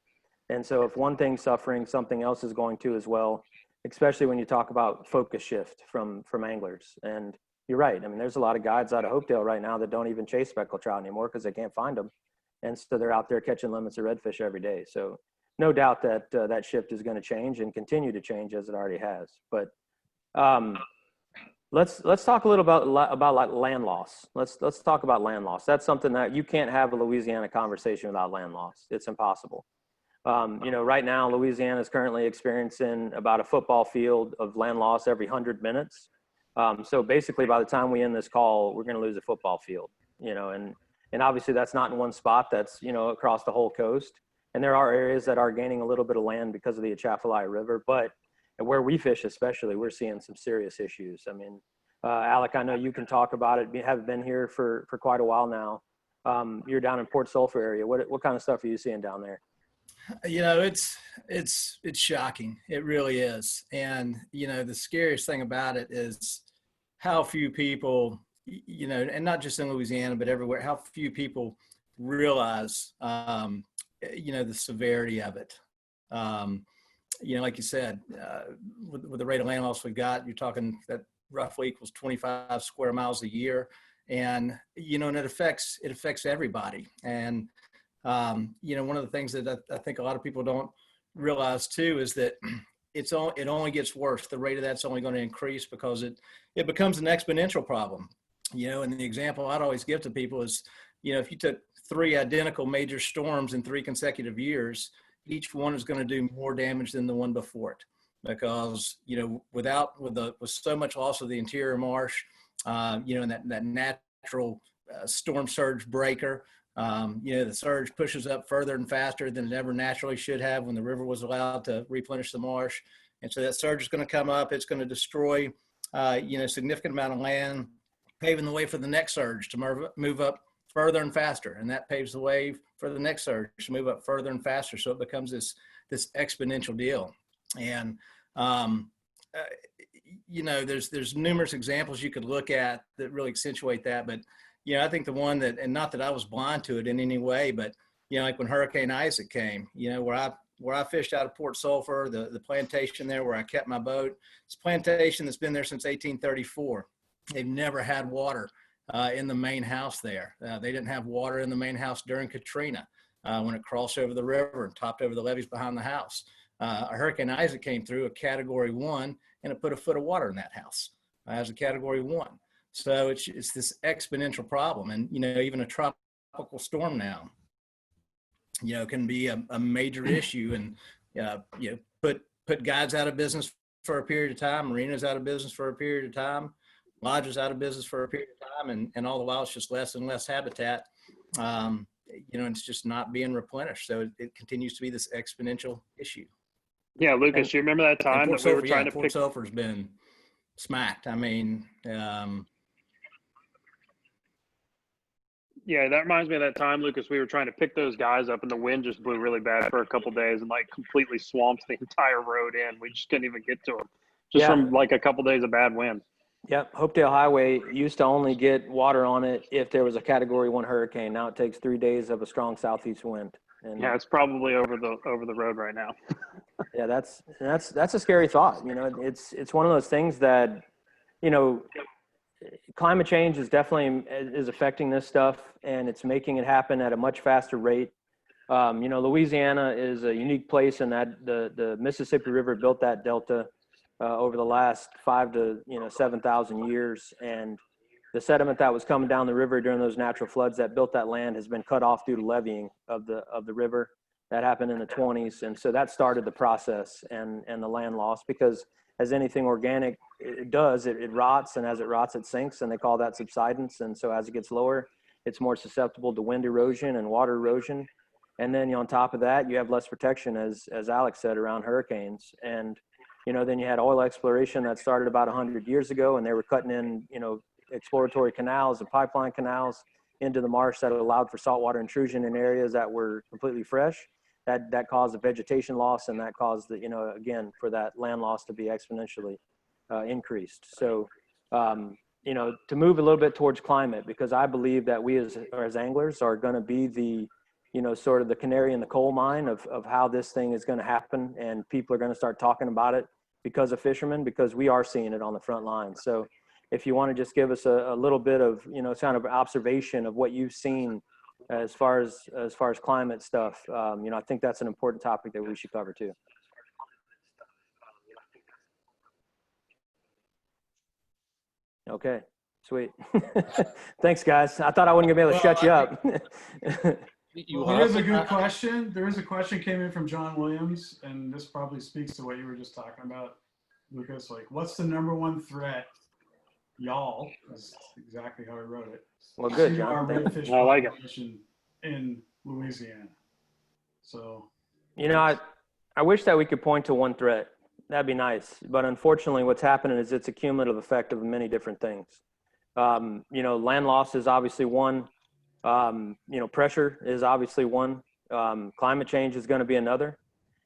And so if one thing's suffering, something else is going to as well, especially when you talk about focus shift from anglers. And you're right. I mean, there's a lot of guides out of Hopedale right now that don't even chase speckled trout anymore because they can't find them. And so they're out there catching limits of redfish every day. So no doubt that that shift is going to change and continue to change as it already has. But let's talk a little about like land loss. Let's talk about land loss. That's something that you can't have a Louisiana conversation without land loss. It's impossible. You know, right now, Louisiana is currently experiencing about a football field of land loss every 100 minutes. So basically, by the time we end this call, we're going to lose a football field, you know, and obviously that's not in one spot. That's, you know, across the whole coast. And there are areas that are gaining a little bit of land because of the Atchafalaya River. But where we fish especially, we're seeing some serious issues. I mean, Alec, I know you can talk about it. You have been here for quite a while now. You're down in Port Sulphur area. What kind of stuff are you seeing down there? You know, it's shocking. It really is. And, you know, the scariest thing about it is how few people, you know, and not just in Louisiana, but everywhere, how few people realize, you know, the severity of it. You know, like you said, with the rate of land loss we got, you're talking that roughly equals 25 square miles a year. And, you know, and it affects everybody. And, you know, one of the things that I think a lot of people don't realize too is that it only gets worse. The rate of that's only going to increase because it becomes an exponential problem. You know, and the example I'd always give to people is, you know, if you took 3 identical major storms in 3 consecutive years, each one is going to do more damage than the one before it, because, you know, with so much loss of the interior marsh, you know, and that natural storm surge breaker. You know, the surge pushes up further and faster than it ever naturally should have when the river was allowed to replenish the marsh. And so that surge is going to come up. It's going to destroy, you know, a significant amount of land, paving the way for the next surge to move up further and faster. And that paves the way for the next surge to move up further and faster. So it becomes this exponential deal. And, you know, there's numerous examples you could look at that really accentuate that. But, you know, I think the one that, and not that I was blind to it in any way, but, you know, like when Hurricane Isaac came, you know, where I fished out of Port Sulphur, the plantation there where I kept my boat, it's a plantation that's been there since 1834. They've never had water in the main house there. They didn't have water in the main house during Katrina when it crossed over the river and topped over the levees behind the house. A Hurricane Isaac came through, a Category 1, and it put a foot of water in that house as a Category 1. So it's this exponential problem. And, you know, even a tropical storm now, you know, can be a major issue, and, you know, put guides out of business for a period of time, marinas out of business for a period of time, lodges out of business for a period of time, and all the while it's just less and less habitat. You know, it's just not being replenished. So it continues to be this exponential issue. Yeah, Lucas, you remember that time that we were trying to Port pick? Sulphur's been smacked. I mean, Yeah, that reminds me of that time, Lucas. We were trying to pick those guys up, and the wind just blew really bad for a couple days, and like completely swamped the entire road in. We just couldn't even get to them, just from like a couple days of bad wind. Yep. Hopedale Highway used to only get water on it if there was a Category 1 hurricane. Now it takes 3 days of a strong southeast wind. And yeah, it's probably over the road right now. yeah, that's a scary thought. You know, it's one of those things that, you know, climate change is definitely is affecting this stuff, and it's making it happen at a much faster rate. You know, Louisiana is a unique place in that the Mississippi River built that delta over the last 5,000 to 7,000 years, and the sediment that was coming down the river during those natural floods that built that land has been cut off due to leveeing of the river. That happened in the 20s, and so that started the process and the land loss, because as anything organic it does, it rots, and as it rots it sinks, and they call that subsidence. And so as it gets lower, it's more susceptible to wind erosion and water erosion. And then, you know, on top of that, you have less protection, as Alex said, around hurricanes. And, you know, then you had oil exploration that started about 100 years ago, and they were cutting in, you know, exploratory canals and pipeline canals into the marsh that allowed for saltwater intrusion in areas that were completely fresh. That caused a vegetation loss, and that caused the, you know, again, for that land loss to be exponentially increased. So, you know, to move a little bit towards climate, because I believe that we as anglers are going to be the, you know, sort of the canary in the coal mine of how this thing is going to happen, and people are going to start talking about it because of fishermen, because we are seeing it on the front line. So if you want to just give us a little bit of, you know, kind of observation of what you've seen as far as climate stuff, you know, I think that's an important topic that we should cover too. Okay, sweet. Thanks, guys. I thought I wasn't gonna be able to shut you up. There is a good question. There is a question came in from John Williams, and this probably speaks to what you were just talking about, Lucas. Like, what's the #1 threat? Y'all, is exactly how I wrote it. Well, good, to John. our redfish I like it. population in Louisiana. So, You know, I wish that we could point to one threat. That'd be nice. But unfortunately, what's happening is it's a cumulative effect of many different things. You know, land loss is obviously one. You know, pressure is obviously one. Climate change is going to be another.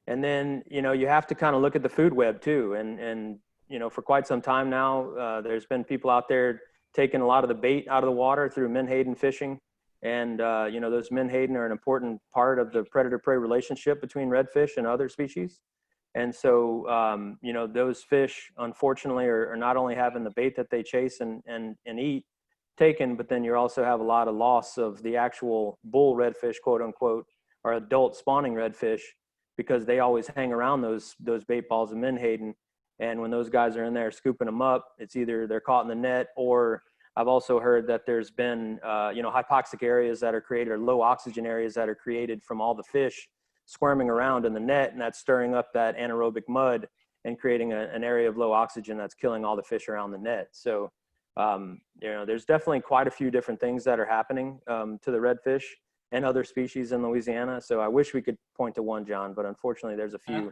And then, you know, you have to kind of look at the food web too. And you know, for quite some time now, there's been people out there taking a lot of the bait out of the water through menhaden fishing. And, you know, those menhaden are an important part of the predator-prey relationship between redfish and other species. And so, you know, those fish, unfortunately, are not only having the bait that they chase and eat taken, but then you also have a lot of loss of the actual bull redfish, quote unquote, or adult spawning redfish, because they always hang around those bait balls of menhaden. And when those guys are in there scooping them up, it's either they're caught in the net, or I've also heard that there's been, you know, hypoxic areas that are created, or low oxygen areas that are created from all the fish squirming around in the net, and that's stirring up that anaerobic mud and creating an area of low oxygen that's killing all the fish around the net. So, you know, there's definitely quite a few different things that are happening to the redfish and other species in Louisiana. So I wish we could point to one, John, but unfortunately there's a few.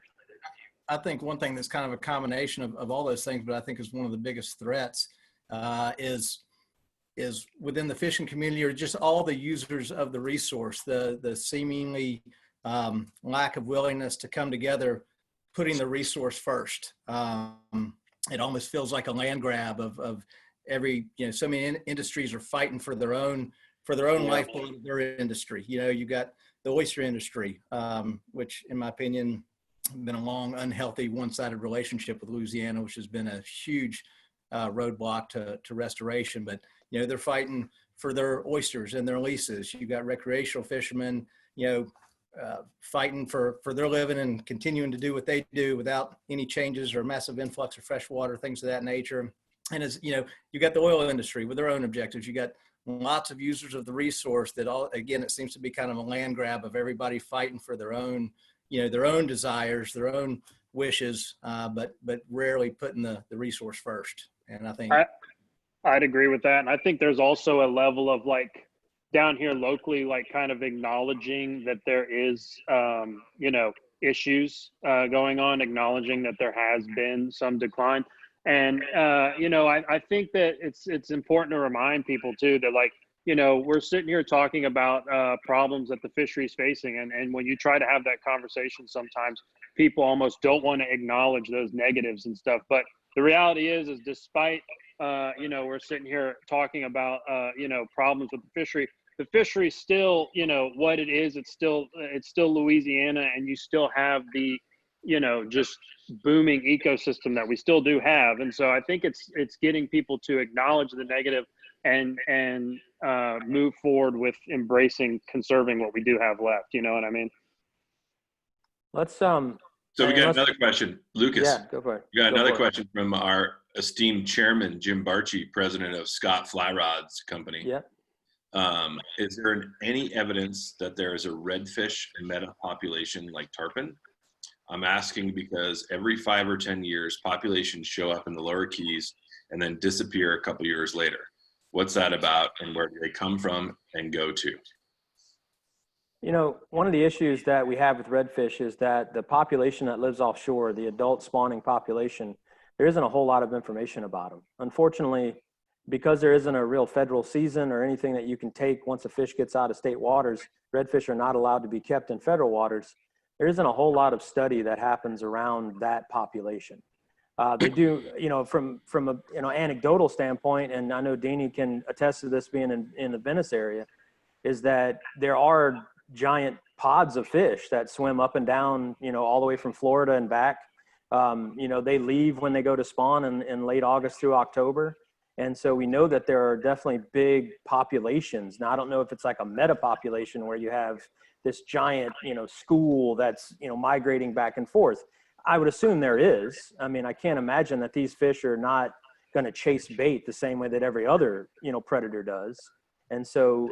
I think one thing that's kind of a combination of all those things, but I think is one of the biggest threats is within the fishing community, or just all the users of the resource, the seemingly lack of willingness to come together, putting the resource first. it almost feels like a land grab of every, so many industries are fighting for their own lifeblood of their industry. You got the oyster industry, which in my opinion, been a long, unhealthy, one-sided relationship with Louisiana, which has been a huge roadblock to restoration. But, they're fighting for their oysters and their leases. You've got recreational fishermen, fighting for their living and continuing to do what they do without any changes or massive influx of fresh water, things of that nature. And as you got the oil industry with their own objectives. You got lots of users of the resource that again, it seems to be kind of a land grab of everybody fighting for their own, their own desires, their own wishes, but rarely putting the resource first. And I think I'd agree with that. And I think there's also a level of like down here locally, like kind of acknowledging that there is, issues going on, acknowledging that there has been some decline. And, I think that it's important to remind people too, that like, we're sitting here talking about problems that the fishery's facing. And when you try to have that conversation, sometimes people almost don't want to acknowledge those negatives and stuff. But the reality is despite, we're sitting here talking about, problems with the fishery still, what it is, it's still Louisiana, and you still have the, just booming ecosystem that we still do have. And so I think it's getting people to acknowledge the negative and move forward with conserving what we do have left. You know what I mean? Let's So we got another question, Lucas. Yeah, go for it. We got another question from our esteemed chairman, Jim Barchi, president of Scott Fly Rods Company. Yeah. Is there any evidence that there is a redfish meta population like tarpon? I'm asking because every 5 or 10 years, populations show up in the lower Keys and then disappear a couple years later. What's that about, and where do they come from and go to? One of the issues that we have with redfish is that the population that lives offshore, the adult spawning population, there isn't a whole lot of information about them. Unfortunately, because there isn't a real federal season or anything that you can take once a fish gets out of state waters, redfish are not allowed to be kept in federal waters. There isn't a whole lot of study that happens around that population. They do, from a, anecdotal standpoint, and I know Deanie can attest to this being in the Venice area, is that there are giant pods of fish that swim up and down, all the way from Florida and back. They leave when they go to spawn in late August through October. And so we know that there are definitely big populations. Now, I don't know if it's like a meta population where you have this giant, school that's, migrating back and forth. I would assume there is. I mean, I can't imagine that these fish are not going to chase bait the same way that every other, predator does. And so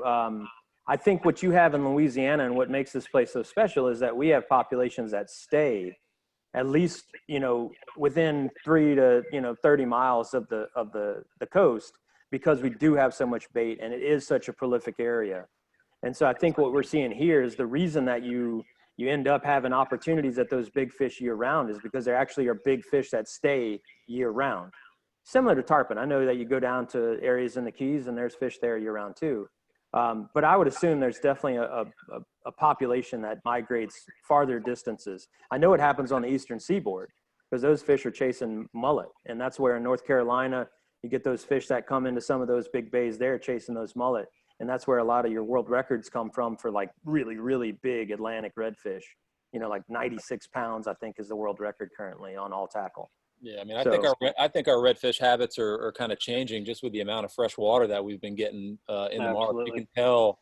I think what you have in Louisiana and what makes this place so special is that we have populations that stay at least, within 3 to 30 miles of the coast, because we do have so much bait and it is such a prolific area. And so I think what we're seeing here is the reason that you end up having opportunities at those big fish year round is because there actually are big fish that stay year round. Similar to tarpon. I know that you go down to areas in the Keys and there's fish there year round too. But I would assume there's definitely a population that migrates farther distances. I know it happens on the eastern seaboard because those fish are chasing mullet. And that's where in North Carolina, you get those fish that come into some of those big bays there chasing those mullet. And that's where a lot of your world records come from for like really, really big Atlantic redfish. Like 96 pounds, I think, is the world record currently on all tackle. Yeah, I mean, I think our redfish habits are kind of changing just with the amount of fresh water that we've been getting in the market. You can tell,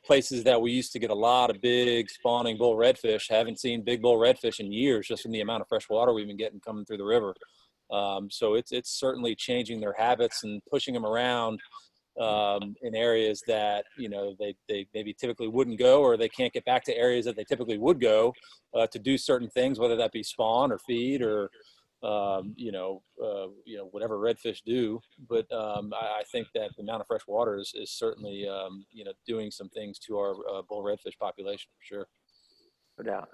places that we used to get a lot of big spawning bull redfish haven't seen big bull redfish in years just from the amount of fresh water we've been getting coming through the river. So it's certainly changing their habits and pushing them around in areas that they maybe typically wouldn't go, or they can't get back to areas that they typically would go to do certain things, whether that be spawn or feed or whatever redfish do. But I think that the amount of fresh water is certainly doing some things to our bull redfish population for sure. No doubt.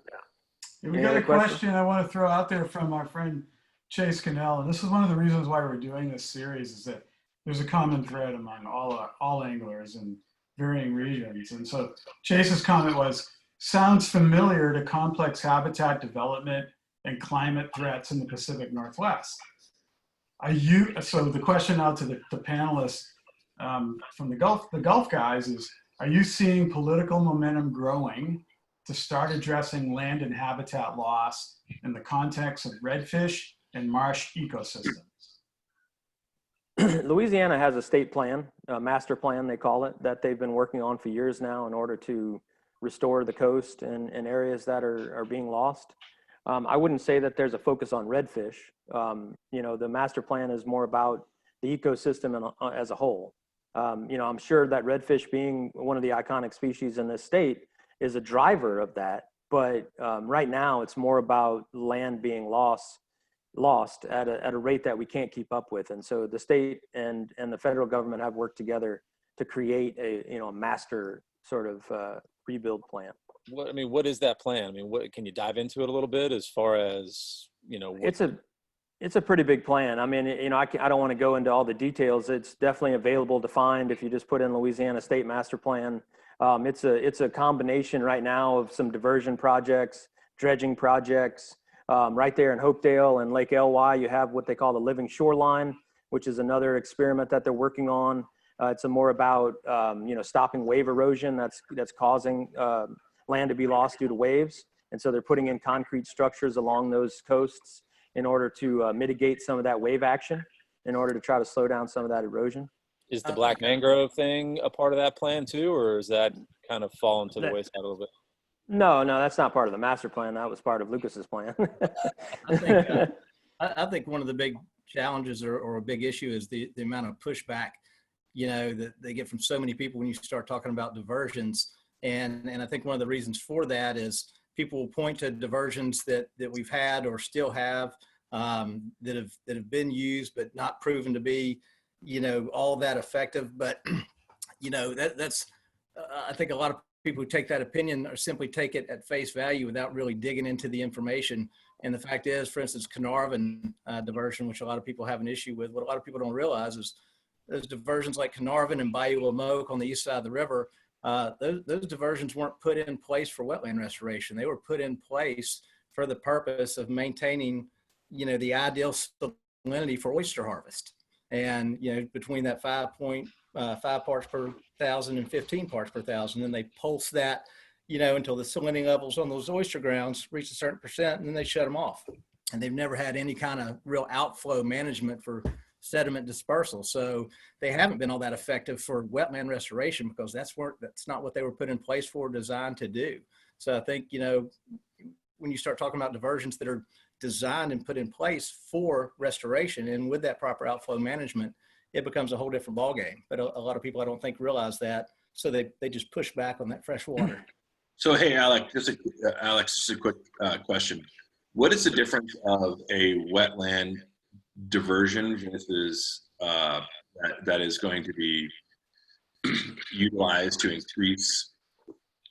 Yeah, we got a question I want to throw out there from our friend Chase Cannell, and this is one of the reasons why we're doing this series, is that there's a common thread among all anglers in varying regions. And so Chase's comment was, sounds familiar to complex habitat development and climate threats in the Pacific Northwest. So the question now to the panelists from the Gulf guys is, are you seeing political momentum growing to start addressing land and habitat loss in the context of redfish and marsh ecosystems? Louisiana has a state plan, a master plan they call it, that they've been working on for years now in order to restore the coast and areas that are being lost. I wouldn't say that there's a focus on redfish. The master plan is more about the ecosystem as a whole. I'm sure that redfish, being one of the iconic species in this state, is a driver of that. But right now, it's more about land being lost at a rate that we can't keep up with. And so the state and the federal government have worked together to create a master sort of rebuild plan. What is that plan? What can you dive into it a little bit as far as, It's a pretty big plan. I don't want to go into all the details. It's definitely available to find if you just put in Louisiana State Master Plan. It's a combination right now of some diversion projects, dredging projects. Right there in Hopedale and Lake Ly, you have what they call the living shoreline, which is another experiment that they're working on. It's more about stopping wave erosion that's causing land to be lost due to waves. And so they're putting in concrete structures along those coasts in order to mitigate some of that wave action, in order to try to slow down some of that erosion. Is the black mangrove thing a part of that plan too, or is that kind of fallen to the wayside a little bit? No, that's not part of the master plan. That was part of Lucas's plan. I think one of the big challenges or a big issue is the amount of pushback, that they get from so many people when you start talking about diversions. And I think one of the reasons for that is people will point to diversions that we've had or still have that have been used but not proven to be, all that effective. But that's I think a lot of people who take that opinion or simply take it at face value without really digging into the information. And the fact is, for instance, Carnarvon diversion, which a lot of people have an issue with, what a lot of people don't realize is those diversions like Carnarvon and Bayou Lamoke on the east side of the river, those diversions weren't put in place for wetland restoration. They were put in place for the purpose of maintaining, the ideal salinity for oyster harvest. And, between that 5.5 parts per thousand and 15 parts per thousand, then they pulse that, until the salinity levels on those oyster grounds reach a certain percent, and then they shut them off. And they've never had any kind of real outflow management for sediment dispersal. So they haven't been all that effective for wetland restoration because that's not what they were put in place for, designed to do. So I think, when you start talking about diversions that are designed and put in place for restoration and with that proper outflow management, it becomes a whole different ballgame. But a lot of people, I don't think, realize that. So they just push back on that fresh water. So, hey, Alex, just a quick question. What is the difference of a wetland diversion versus that is going to be utilized to increase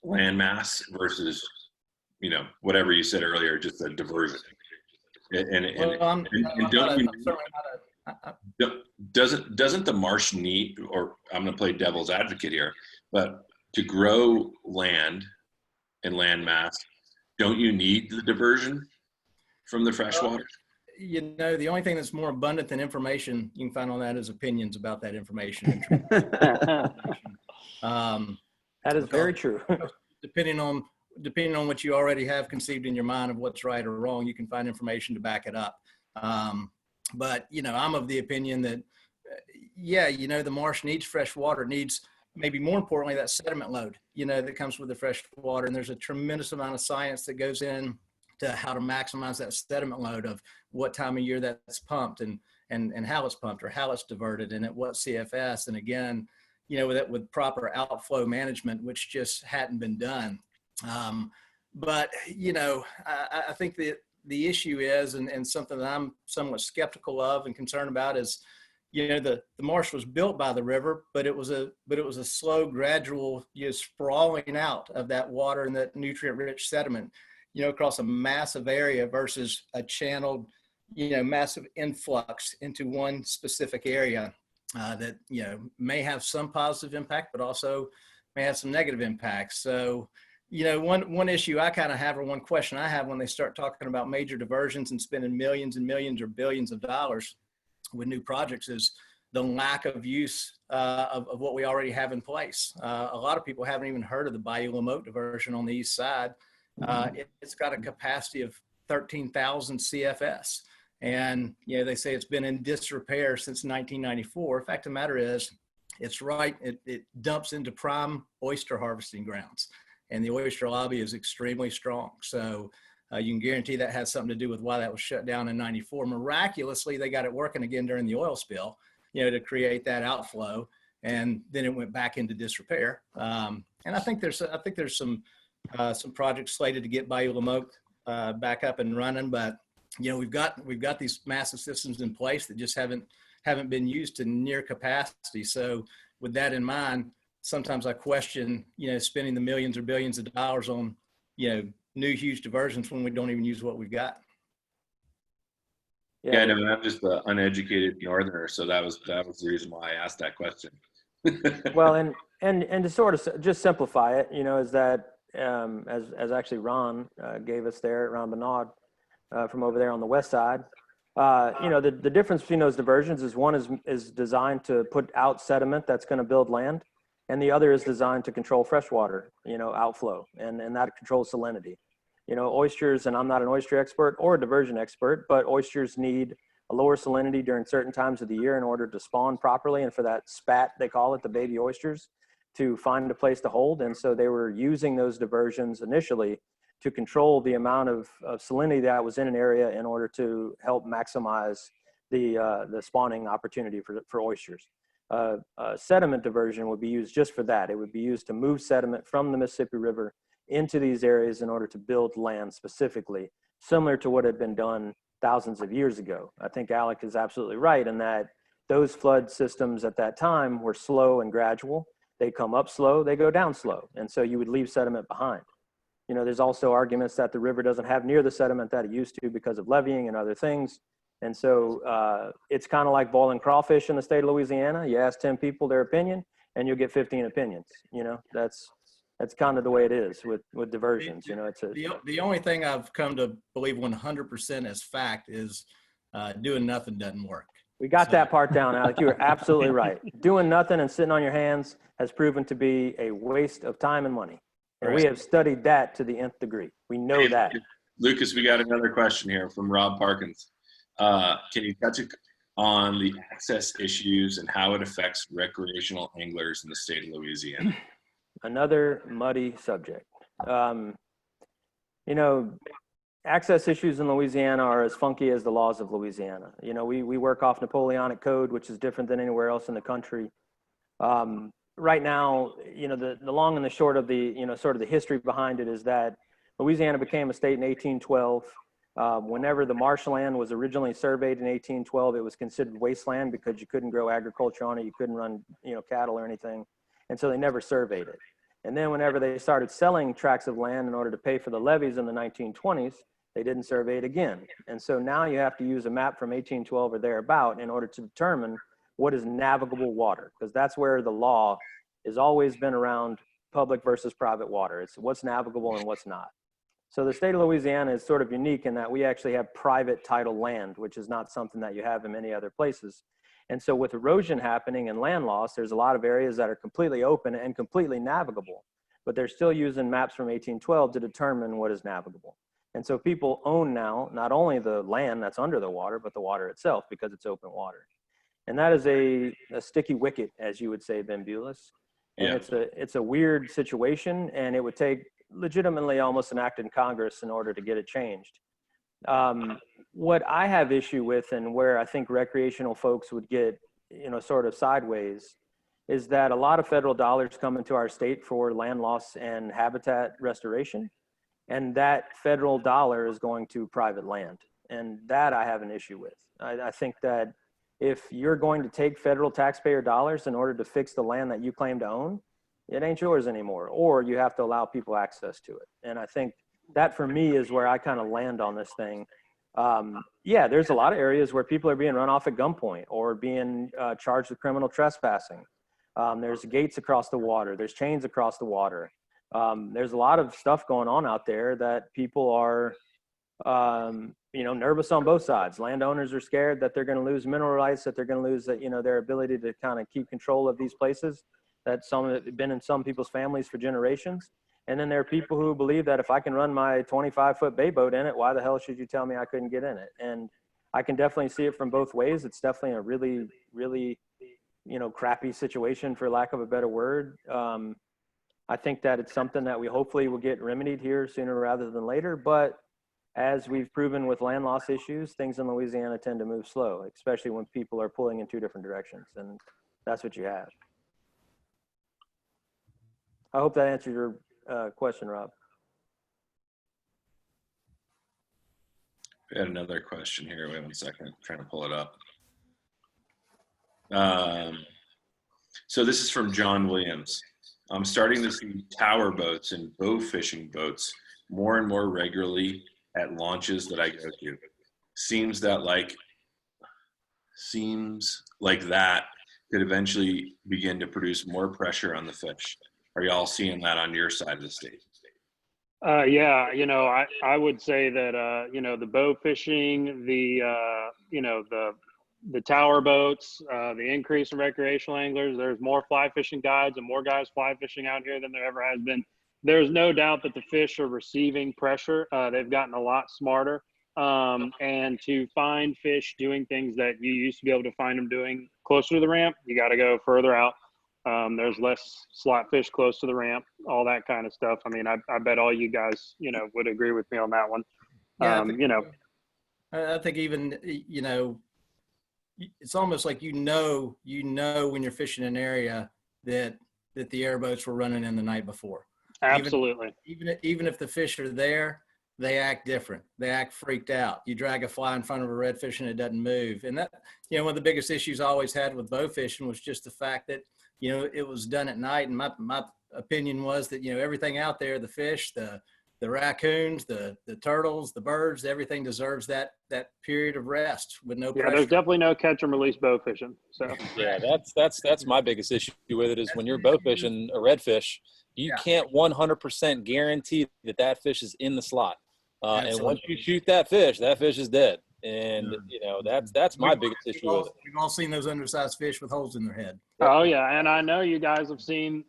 land mass versus, whatever you said earlier, just a diversion? Doesn't the marsh need, or I'm going to play devil's advocate here, but to grow land and land mass, don't you need the diversion from the freshwater? The only thing that's more abundant than information you can find on that is opinions about that information. That is very true. Depending on what you already have conceived in your mind of what's right or wrong, you can find information to back it up. But, I'm of the opinion that, the marsh needs fresh water, needs maybe more importantly, that sediment load, that comes with the fresh water. And there's a tremendous amount of science that goes in to how to maximize that sediment load of what time of year that's pumped and how it's pumped or how it's diverted and at what CFS. And again, with proper outflow management, which just hadn't been done. But, I think that the issue is, and something that I'm somewhat skeptical of and concerned about is, the marsh was built by the river, but it was a slow, gradual, sprawling out of that water and that nutrient-rich sediment, across a massive area versus a channeled, massive influx into one specific area that, may have some positive impact, but also may have some negative impacts. So, you know, one issue I kind of have, or one question I have when they start talking about major diversions and spending millions and millions or billions of dollars with new projects is the lack of use of what we already have in place. A lot of people haven't even heard of the Bayou Lamotte diversion on the east side. It's got a capacity of 13,000 CFS. And, you know, they say it's been in disrepair since 1994. Fact of the matter is, it's right. It dumps into prime oyster harvesting grounds. And the oyster lobby is extremely strong. So you can guarantee that has something to do with why that was shut down in 94. Miraculously, they got it working again during the oil spill, you know, to create that outflow. And then it went back into disrepair. And I think there's some projects slated to get Bayou Lamotte back up and running. But, you know, we've got these massive systems in place that just haven't been used to near capacity. So with that in mind, sometimes I question, you know, spending the millions or billions of dollars on, you know, new huge diversions when we don't even use what we've got. Yeah, no, I'm just an uneducated northerner, so that was the reason why I asked that question. Well, and to sort of just simplify it, you know, is that as actually Ron gave us there, Ron Bernard from over there on the west side, you know, the difference between those diversions is one is designed to put out sediment that's going to build land, and the other is designed to control freshwater, you know, outflow, and that controls salinity. You know, oysters, and I'm not an oyster expert or a diversion expert, but oysters need a lower salinity during certain times of the year in order to spawn properly, and for that spat, they call it, the baby oysters, to find a place to hold. And so they were using those diversions initially to control the amount of salinity that was in an area in order to help maximize the spawning opportunity for oysters. Sediment diversion would be used just for that. It would be used to move sediment from the Mississippi River into these areas in order to build land specifically, similar to what had been done thousands of years ago. I think Alec is absolutely right in that those flood systems at that time were slow and gradual. They come up slow, they go down slow. And so you would leave sediment behind. You know, there's also arguments that the river doesn't have near the sediment that it used to because of leveeing and other things. And so it's kind of like boiling crawfish in the state of Louisiana. You ask 10 people their opinion and you'll get 15 opinions. You know, that's kind of the way it is with diversions. You know, the only thing I've come to believe 100% as fact is doing nothing doesn't work. We got that part down, Alec. You are absolutely right. Doing nothing and sitting on your hands has proven to be a waste of time and money. And we have studied that to the nth degree. We know that. Lucas, we got another question here from Rob Parkins. Can you touch on the access issues and how it affects recreational anglers in the state of Louisiana? Another muddy subject. You know, access issues in Louisiana are as funky as the laws of Louisiana. You know, we work off Napoleonic Code, which is different than anywhere else in the country. Right now, you know, the long and the short of the, you know, sort of the history behind it is that Louisiana became a state in 1812. Whenever the marshland was originally surveyed in 1812, it was considered wasteland because you couldn't grow agriculture on it. You couldn't run, you know, cattle or anything. And so they never surveyed it. And then whenever they started selling tracts of land in order to pay for the levies in the 1920s, they didn't survey it again. And so now you have to use a map from 1812 or thereabout in order to determine what is navigable water, because that's where the law has always been around public versus private water. It's what's navigable and what's not. So the state of Louisiana is sort of unique in that we actually have private title land, which is not something that you have in many other places. And so with erosion happening and land loss, there's a lot of areas that are completely open and completely navigable, but they're still using maps from 1812 to determine what is navigable. And so people own now not only the land that's under the water, but the water itself because it's open water. And that is a sticky wicket, as you would say, Ben Bulis. And Yeah. it's a weird situation, and it would take legitimately almost an act in Congress in order to get it changed. What I have issue with, and where I think recreational folks would get, you know, sort of sideways, is that a lot of federal dollars come into our state for land loss and habitat restoration, and that federal dollar is going to private land, and that I have an issue with. I think that if you're going to take federal taxpayer dollars in order to fix the land that you claim to own, it ain't yours anymore, or you have to allow people access to it. And I think that for me is where I kind of land on this thing. Yeah, there's a lot of areas where people are being run off at gunpoint or being charged with criminal trespassing. There's gates across the water. There's chains across the water. There's a lot of stuff going on out there that people are, nervous on both sides. Landowners are scared that they're going to lose mineral rights, that they're going to lose that, their ability to kind of keep control of these places that some have been in some people's families for generations. And then there are people who believe that if I can run my 25-foot bay boat in it, why the hell should you tell me I couldn't get in it? And I can definitely see it from both ways. It's definitely a really, really, crappy situation, for lack of a better word. I think that it's something that we hopefully will get remedied here sooner rather than later. But as we've proven with land loss issues, things in Louisiana tend to move slow, especially when people are pulling in two different directions. And that's what you have. I hope that answers your question, Rob. We had another question here. Wait 1 second. I'm trying to pull it up. So this is from John Williams. I'm starting to see tower boats and bow fishing boats more and more regularly at launches that I go to. Seems like that could eventually begin to produce more pressure on the fish. Are y'all seeing that on your side of the state? Yeah, I would say that, the bow fishing, the tower boats, the increase in recreational anglers, there's more fly fishing guides and more guys fly fishing out here than there ever has been. There's no doubt that the fish are receiving pressure. They've gotten a lot smarter. And to find fish doing things that you used to be able to find them doing closer to the ramp, you got to go further out. There's less slot fish close to the ramp, all that kind of stuff. I mean, I bet all you guys, would agree with me on that one. Yeah, I think even, it's almost like, when you're fishing an area that the airboats were running in the night before. Absolutely. Even if the fish are there, they act different. They act freaked out. You drag a fly in front of a redfish and it doesn't move. And that, one of the biggest issues I always had with bow fishing was just the fact that, it was done at night. And my opinion was that, everything out there, the fish, the raccoons, the turtles, the birds, everything deserves that period of rest with no pressure. Yeah, there's definitely no catch and release bow fishing. So yeah, that's my biggest issue with it is when you're bow fishing a redfish, you can't 100% guarantee that fish is in the slot. And once you shoot that fish is dead. And that's my biggest issue with it. We've all seen those undersized fish with holes in their head. Oh yeah, and I know you guys have seen,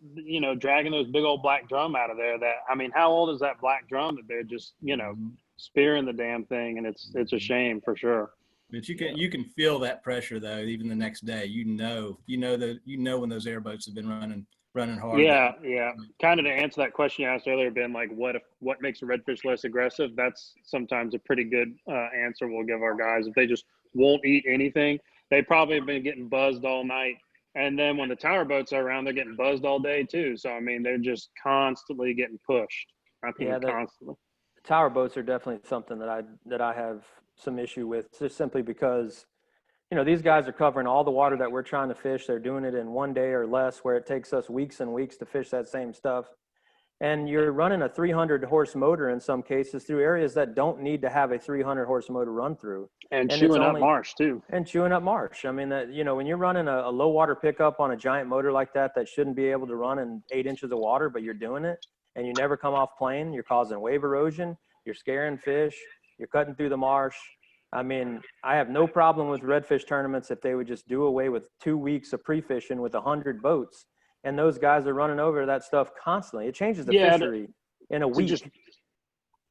dragging those big old black drum out of there. How old is that black drum that they're just, spearing the damn thing, and it's a shame for sure. But you can feel that pressure though, even the next day. When those airboats have been running hard. Yeah. Kind of to answer that question you asked earlier, Ben, like what makes a redfish less aggressive? That's sometimes a pretty good answer we'll give our guys. If they just won't eat anything, they probably have been getting buzzed all night. And then when the tower boats are around, they're getting buzzed all day too. So, I mean, they're just constantly getting pushed. Constantly. Tower boats are definitely something that I have some issue with, just simply because, these guys are covering all the water that we're trying to fish. They're doing it in 1 day or less, where it takes us weeks and weeks to fish that same stuff. And you're running a 300-horse motor in some cases through areas that don't need to have a 300-horse motor run through. And chewing up marsh too. And chewing up marsh. I mean, that when you're running a low water pickup on a giant motor like that shouldn't be able to run in 8 inches of water, but you're doing it, and you never come off plane. You're causing wave erosion. You're scaring fish. You're cutting through the marsh. I mean, I have no problem with redfish tournaments if they would just do away with 2 weeks of pre-fishing with 100 boats. And those guys are running over that stuff constantly. It changes the fishery in a week.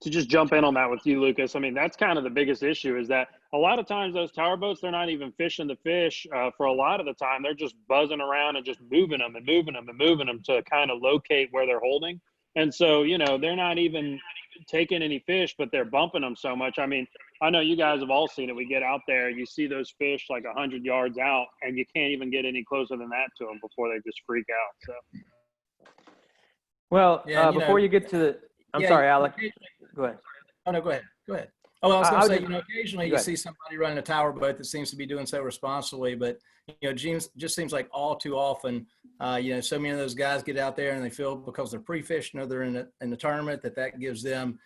To just jump in on that with you, Lucas, I mean, that's kind of the biggest issue is that a lot of times those tower boats, they're not even fishing the fish for a lot of the time. They're just buzzing around and just moving them to kind of locate where they're holding. And so, they're not even taking any fish, but they're bumping them so much. I mean, I know you guys have all seen it. We get out there, you see those fish like 100 yards out, and you can't even get any closer than that to them before they just freak out. So, well, before you get to the, I'm sorry, Alec. Go ahead. Oh no, go ahead. Oh, I was going to say, occasionally you see somebody running a tower boat that seems to be doing so responsibly, but James, just seems like all too often, so many of those guys get out there and they feel because they're pre-fishing or they're in the tournament that gives them,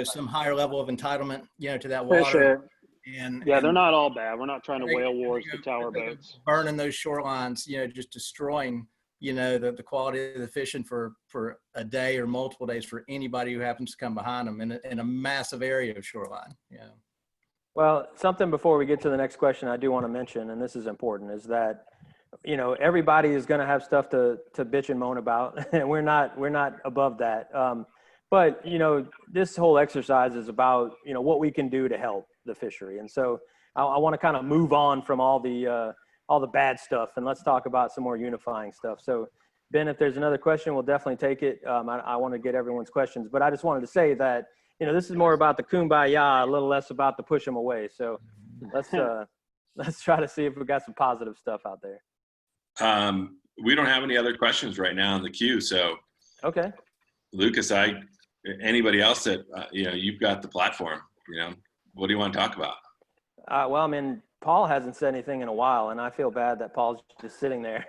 some higher level of entitlement, to that water. Sure. And they're not all bad. We're not trying to whale wars the tower boats. Burning those shorelines, just destroying, the quality of the fishing for a day or multiple days for anybody who happens to come behind them in a massive area of shoreline. Yeah. Well, something before we get to the next question I do want to mention, and this is important, is that, everybody is going to have stuff to bitch and moan about, and we're not above that. But, this whole exercise is about, what we can do to help the fishery. And so I want to kind of move on from all the bad stuff, and let's talk about some more unifying stuff. So Ben, if there's another question, we'll definitely take it. I want to get everyone's questions, but I just wanted to say that, this is more about the kumbaya, a little less about the push them away. So let's try to see if we've got some positive stuff out there. We don't have any other questions right now in the queue. So, okay, Lucas, anybody else that, you've got the platform, what do you want to talk about? Well, I mean, Paul hasn't said anything in a while, and I feel bad that Paul's just sitting there.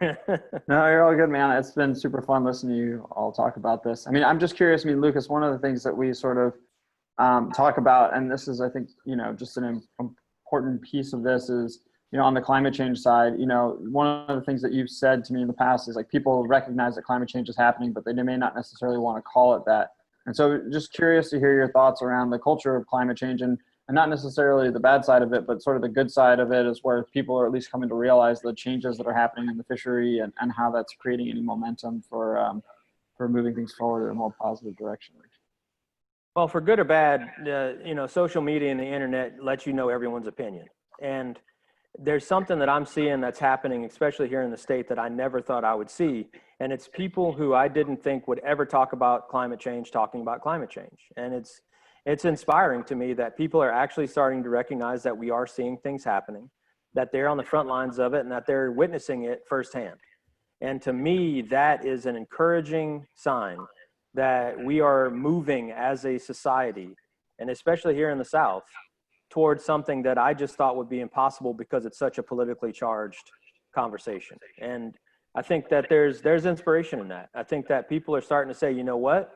No, you're all good, man. It's been super fun listening to you all talk about this. I mean, I'm just curious. I mean, Lucas, one of the things that we sort of talk about, and this is, I think, just an important piece of this is, on the climate change side, one of the things that you've said to me in the past is like people recognize that climate change is happening, but they may not necessarily want to call it that. And so just curious to hear your thoughts around the culture of climate change and not necessarily the bad side of it, but sort of the good side of it is where people are at least coming to realize the changes that are happening in the fishery and how that's creating any momentum for moving things forward in a more positive direction. Well, for good or bad, social media and the internet lets everyone's opinion. And there's something that I'm seeing that's happening, especially here in the state, that I never thought I would see. And it's people who I didn't think would ever talk about climate change, talking about climate change. And it's inspiring to me that people are actually starting to recognize that we are seeing things happening, that they're on the front lines of it, and that they're witnessing it firsthand. And to me, that is an encouraging sign that we are moving as a society, and especially here in the South, towards something that I just thought would be impossible because it's such a politically charged conversation. And I think that there's inspiration in that. I think that people are starting to say, you know what?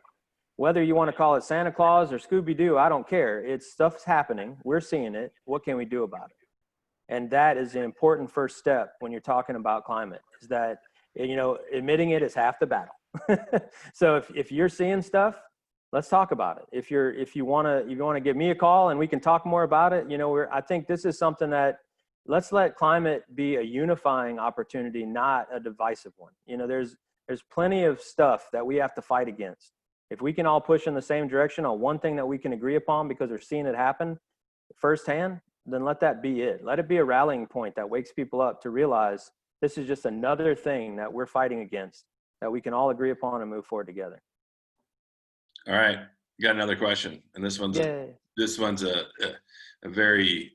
Whether you want to call it Santa Claus or Scooby-Doo, I don't care. Stuff's happening. We're seeing it. What can we do about it? And that is an important first step when you're talking about climate, is that, admitting it is half the battle. So if you're seeing stuff, let's talk about it. If you want to give me a call and we can talk more about it, I think this is something that, let's let climate be a unifying opportunity, not a divisive one. There's plenty of stuff that we have to fight against. If we can all push in the same direction on one thing that we can agree upon because we're seeing it happen firsthand, then let that be it. Let it be a rallying point that wakes people up to realize this is just another thing that we're fighting against, that we can all agree upon and move forward together. All right, got another question, and this one's a very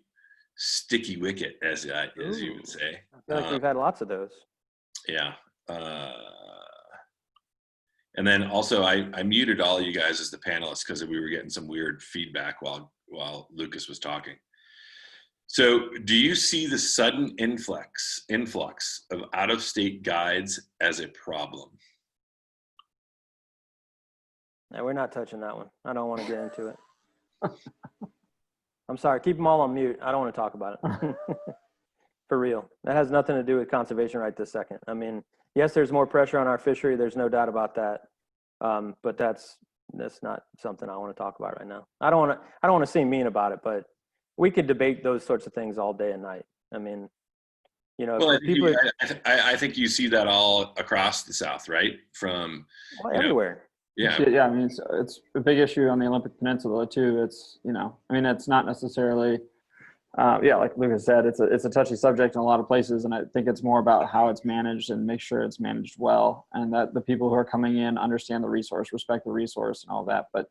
sticky wicket, as you would say. I feel like we've had lots of those. Yeah. And then also, I muted all you guys as the panelists because we were getting some weird feedback while Lucas was talking. So, do you see the sudden influx of out-of-state guides as a problem? No, we're not touching that one. I don't want to get into it. I'm sorry. Keep them all on mute. I don't want to talk about it. For real. That has nothing to do with conservation right this second. I mean, yes, there's more pressure on our fishery. There's no doubt about that. But that's not something I want to talk about right now. I don't want to seem mean about it, but we could debate those sorts of things all day and night. I mean, well, I think you see that all across the South, right? From everywhere. Yeah. Yeah. I mean, it's a big issue on the Olympic Peninsula too. It's, it's not necessarily, like Lucas said, it's a touchy subject in a lot of places. And I think it's more about how it's managed and make sure it's managed well. And that the people who are coming in understand the resource, respect the resource and all that. But,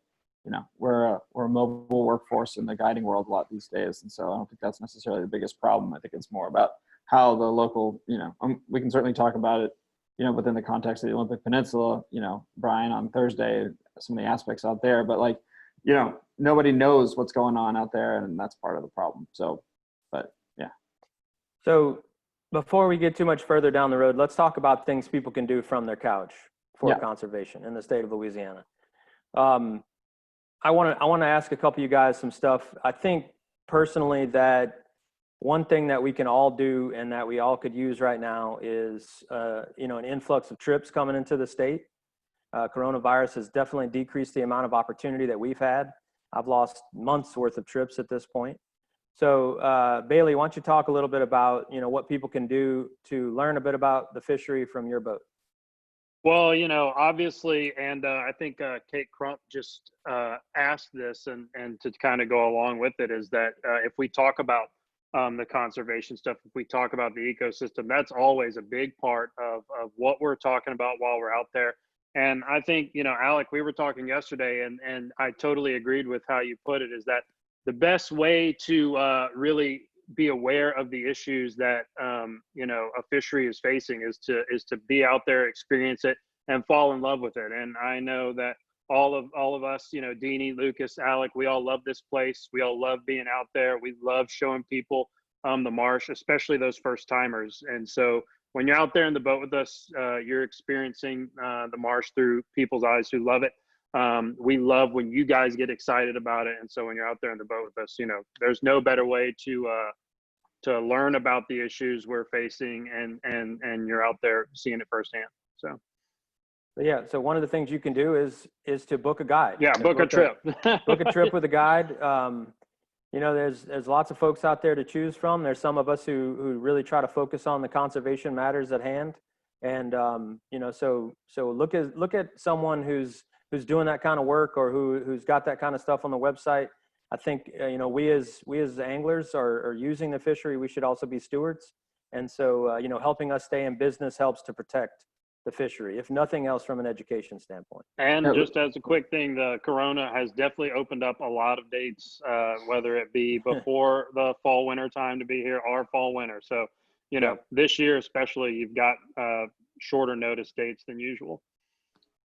we're a mobile workforce in the guiding world a lot these days. And so I don't think that's necessarily the biggest problem. I think it's more about how the local, we can certainly talk about it, within the context of the Olympic Peninsula, Brian, on Thursday, some of the aspects out there, but nobody knows what's going on out there, and that's part of the problem. So, but yeah. So before we get too much further down the road, let's talk about things people can do from their couch for conservation in the state of Louisiana. I want to ask a couple of you guys some stuff. I think personally that one thing that we can all do and that we all could use right now is, an influx of trips coming into the state. Coronavirus has definitely decreased the amount of opportunity that we've had. I've lost months worth of trips at this point. So Bailey, why don't you talk a little bit about, what people can do to learn a bit about the fishery from your boat? Well, obviously, and I think Kate Crump just asked this, and to kind of go along with it is that if we talk about the conservation stuff, if we talk about the ecosystem, that's always a big part of what we're talking about while we're out there. And I think, Alec, we were talking yesterday, and I totally agreed with how you put it, is that the best way to really be aware of the issues that a fishery is facing is to be out there, experience it, and fall in love with it. And I know that all of us, Deanie, Lucas, Alec, we all love this place. We all love being out there. We love showing people the marsh, especially those first timers. And so when you're out there in the boat with us, you're experiencing the marsh through people's eyes who love it. We love when you guys get excited about it. And so when you're out there in the boat with us, there's no better way to learn about the issues we're facing, and you're out there seeing it firsthand. So. Yeah. So one of the things you can do is to book a guide. Yeah. Book a trip. Book a trip with a guide. There's lots of folks out there to choose from. There's some of us who really try to focus on the conservation matters at hand. And, so look at someone who's doing that kind of work, or who's got that kind of stuff on the website. I think, we as anglers are using the fishery. We should also be stewards. And so, helping us stay in business helps to protect the fishery, if nothing else, from an education standpoint. And just as a quick thing, the Corona has definitely opened up a lot of dates, whether it be before the fall winter time to be here or fall winter. So, this year especially, you've got shorter notice dates than usual.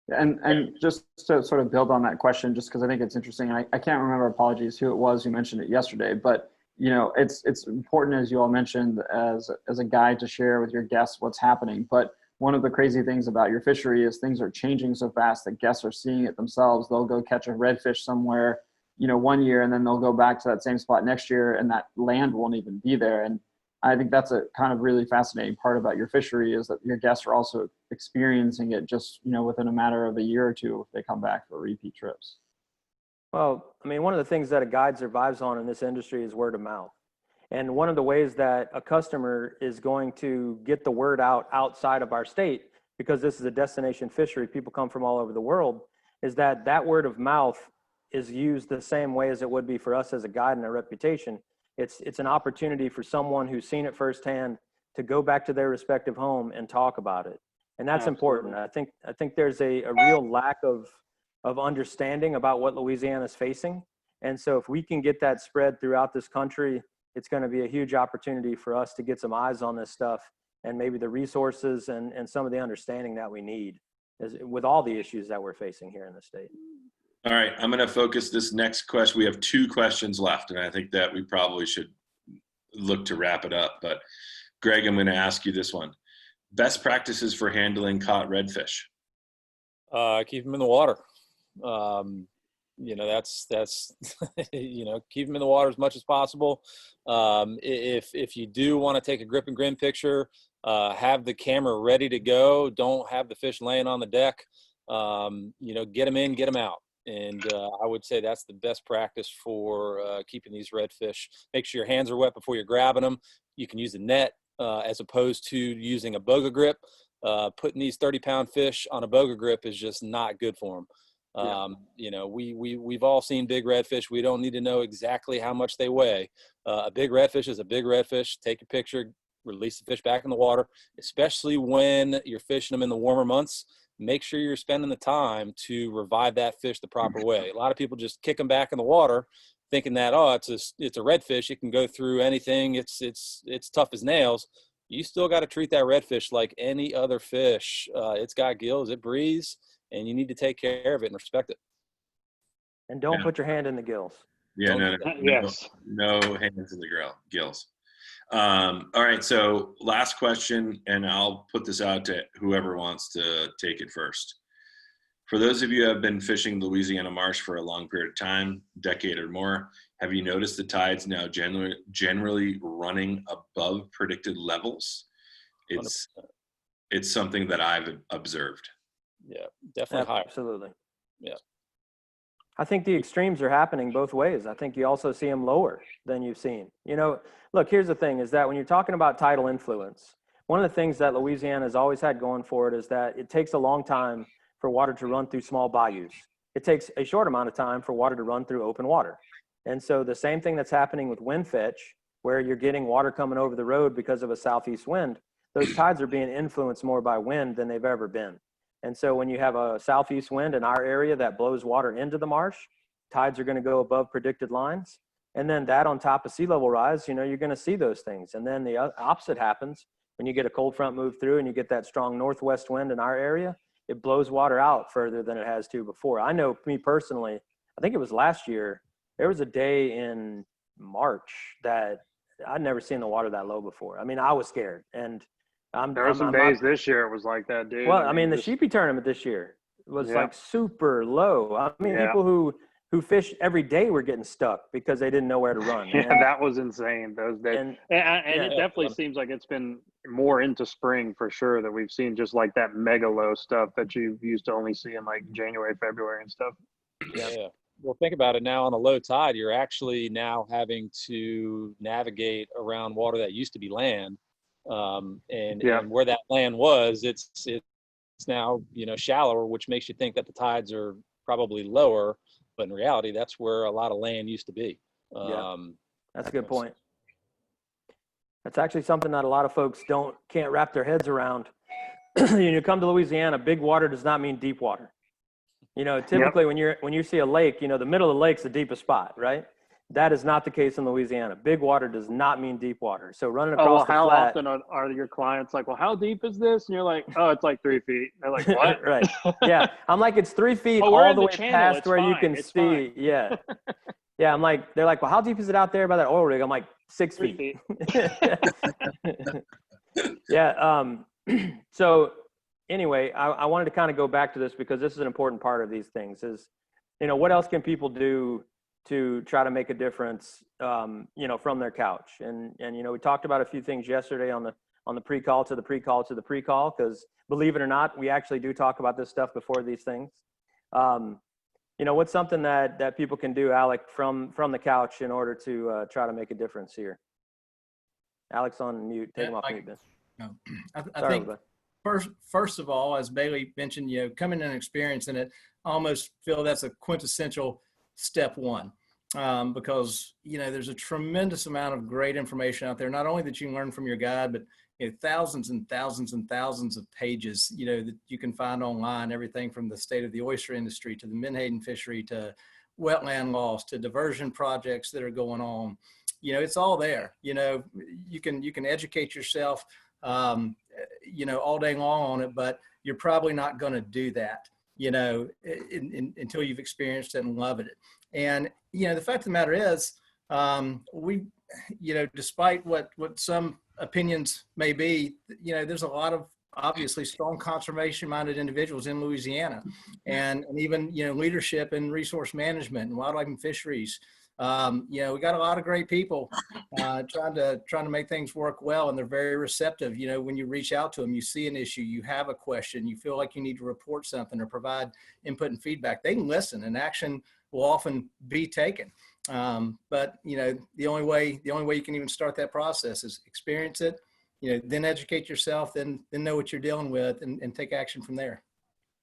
And just to sort of build on that question, just because I think it's interesting, and I can't remember, apologies, who it was who mentioned it yesterday, but it's important, as you all mentioned, as a guide to share with your guests what's happening. But one of the crazy things about your fishery is things are changing so fast that guests are seeing it themselves. They'll go catch a redfish somewhere, one year, and then they'll go back to that same spot next year, and that land won't even be there. And I think that's a kind of really fascinating part about your fishery, is that your guests are also experiencing it just, within a matter of a year or two if they come back for repeat trips. Well, one of the things that a guide survives on in this industry is word of mouth. And one of the ways that a customer is going to get the word out outside of our state, because this is a destination fishery, people come from all over the world, is that word of mouth is used the same way as it would be for us as a guide and a reputation. It's an opportunity for someone who's seen it firsthand to go back to their respective home and talk about it. And that's Absolutely. important. I think there's a real lack of understanding about what Louisiana's facing. And so if we can get that spread throughout this country, it's going to be a huge opportunity for us to get some eyes on this stuff, and maybe the resources and some of the understanding that we need with all the issues that we're facing here in the state. All right, I'm going to focus this next question. We have 2 questions left, and I think that we probably should look to wrap it up. But Greg, I'm going to ask you this one. Best practices for handling caught redfish? Keep them in the water. That's keep them in the water as much as possible. If you do want to take a grip and grin picture, have the camera ready to go. Don't have the fish laying on the deck. Get them in, get them out. And I would say that's the best practice for keeping these redfish. Make sure your hands are wet before you're grabbing them. You can use a net as opposed to using a boga grip. Putting these 30-pound fish on a boga grip is just not good for them. We've all seen big redfish. We don't need to know exactly how much they weigh. A big redfish is a big redfish. Take a picture, release the fish back in the water, especially when you're fishing them in the warmer months. Make sure you're spending the time to revive that fish the proper way. A lot of people just kick them back in the water thinking that, it's a redfish. It can go through anything. It's tough as nails. You still got to treat that redfish like any other fish. It's got gills, it breathes, and you need to take care of it and respect it. And don't put your hand in the gills. Yeah, no, Yes. no hands in the gills. All right, so last question, and I'll put this out to whoever wants to take it first. For those of you who have been fishing Louisiana marsh for a long period of time, decade or more, Have you noticed the tides now generally running above predicted levels? It's something that I've observed. Yeah, definitely higher. Absolutely. Yeah. I think the extremes are happening both ways. I think you also see them lower than you've seen. You know, look, here's the thing is that when you're talking about tidal influence, one of the things that Louisiana has always had going for it is that it takes a long time for water to run through small bayous. It takes a short amount of time for water to run through open water. And so the same thing that's happening with wind fetch, where you're getting water coming over the road because of a southeast wind, those tides are being influenced more by wind than they've ever been. And so when you have a southeast wind in our area that blows water into the marsh, tides are going to go above predicted lines. And then that on top of sea level rise, you know, you're going to see those things. And then the opposite happens when you get a cold front move through and you get that strong northwest wind in our area, it blows water out further than it has to before. I know me personally, I think it was last year, there was a day in March that I'd never seen the water that low before. I mean, I was scared. And There were some days this year it was like that, dude. well, I mean, the sheepy tournament this year was like super low. I mean, people who fish every day were getting stuck because they didn't know where to run. Yeah, that was insane those days. And it definitely seems like it's been more into spring for sure that we've seen just like that mega low stuff that you used to only see in like January, February and stuff. Yeah. Well, think about it now on a low tide, you're actually now having to navigate around water that used to be land. And where that land was, it's now, you know, shallower, which makes you think that the tides are probably lower, but in reality, that's where a lot of land used to be. That's a good point. That's actually something that a lot of folks can't wrap their heads around. You come to Louisiana, big water does not mean deep water. You know, typically when you see a lake, you know, the middle of the lake's the deepest spot, right? That is not the case in Louisiana. Big water does not mean deep water. So running across the how flat. often are your clients like, well, how deep is this? And you're like, oh, it's like 3 feet. They're like, what? Right. Yeah. I'm like, it's 3 feet Oh, we're all in the the way channel. past It's where you fine. can It's see. fine. Yeah. Yeah. I'm like, they're like, well, how deep is it out there by that oil rig? I'm like, 6 3 feet. feet. Yeah. So anyway, I wanted to kind of go back to this because this is an important part of these things is, you know, what else can people do to try to make a difference, you know, from their couch? And, you know, we talked about a few things yesterday on the pre-call to the pre-call to the pre-call, because believe it or not, we actually do talk about this stuff before these things. You know, what's something that people can do, Alec, from the couch in order to try to make a difference here? Alex on mute. Take him off mute, Ben. No, I think first of all, as Bailey mentioned, you know, coming in and experiencing it, I almost feel that's a quintessential step one, because, you know, there's a tremendous amount of great information out there, not only that you can learn from your guide, but, you know, thousands and thousands and thousands of pages, you know, that you can find online, everything from the state of the oyster industry to the menhaden fishery to wetland loss to diversion projects that are going on. You know, it's all there. You know, you can educate yourself, you know, all day long on it, but you're probably not going to do that, you know, until you've experienced it and loved it. And, you know, the fact of the matter is, we, you know, despite what some opinions may be, you know, there's a lot of obviously strong conservation-minded individuals in Louisiana, and even, you know, leadership in resource management and wildlife and fisheries. You know, we got a lot of great people trying to make things work well, and they're very receptive. You know, when you reach out to them, you see an issue, you have a question, you feel like you need to report something or provide input and feedback. They can listen, and action will often be taken. But you know, the only way you can even start that process is experience it. You know, then educate yourself, then know what you're dealing with, and take action from there.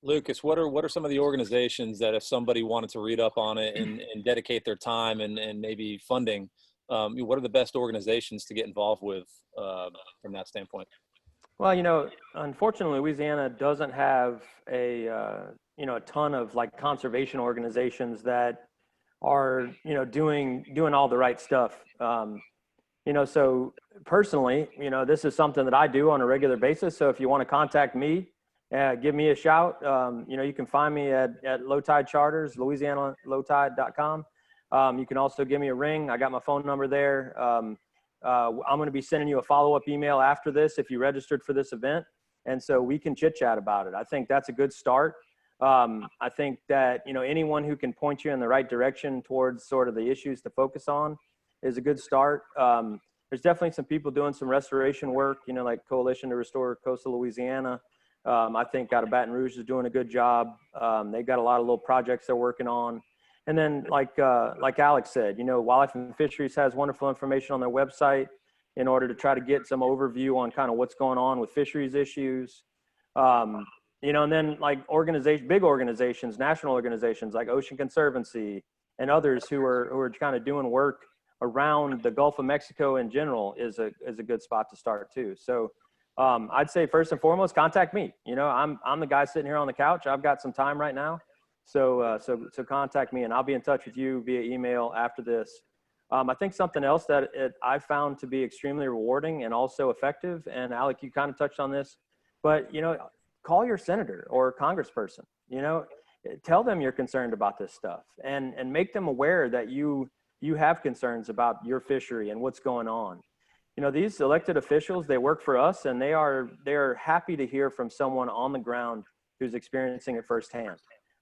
Lucas, what are some of the organizations that if somebody wanted to read up on it and dedicate their time and maybe funding, what are the best organizations to get involved with from that standpoint? Well, you know, unfortunately, Louisiana doesn't have a ton of like conservation organizations that are, you know, doing all the right stuff. You know, so personally, you know, this is something that I do on a regular basis. So if you want to contact me, give me a shout. You know, you can find me at Low Tide Charters, LouisianaLowTide.com. You can also give me a ring. I got my phone number there. I'm going to be sending you a follow-up email after this if you registered for this event. And so we can chit chat about it. I think that's a good start. I think that, anyone who can point you in the right direction towards sort of the issues to focus on is a good start. There's definitely some people doing some restoration work, like Coalition to Restore Coastal Louisiana. I think out of Baton Rouge is doing a good job. They've got a lot of little projects they're working on. And then like Alex said, Wildlife and Fisheries has wonderful information on their website in order to try to get some overview on kind of what's going on with fisheries issues. And then like big organizations, national organizations like Ocean Conservancy and others who are kind of doing work around the Gulf of Mexico in general is a good spot to start too. So I'd say first and foremost, contact me. I'm the guy sitting here on the couch. I've got some time right now. So contact me and I'll be in touch with you via email after this. I think something else that I found to be extremely rewarding and also effective, and Alec, you kind of touched on this, but, call your senator or congressperson, tell them you're concerned about this stuff and make them aware that you have concerns about your fishery and what's going on. These elected officials, they work for us and they're happy to hear from someone on the ground who's experiencing it firsthand.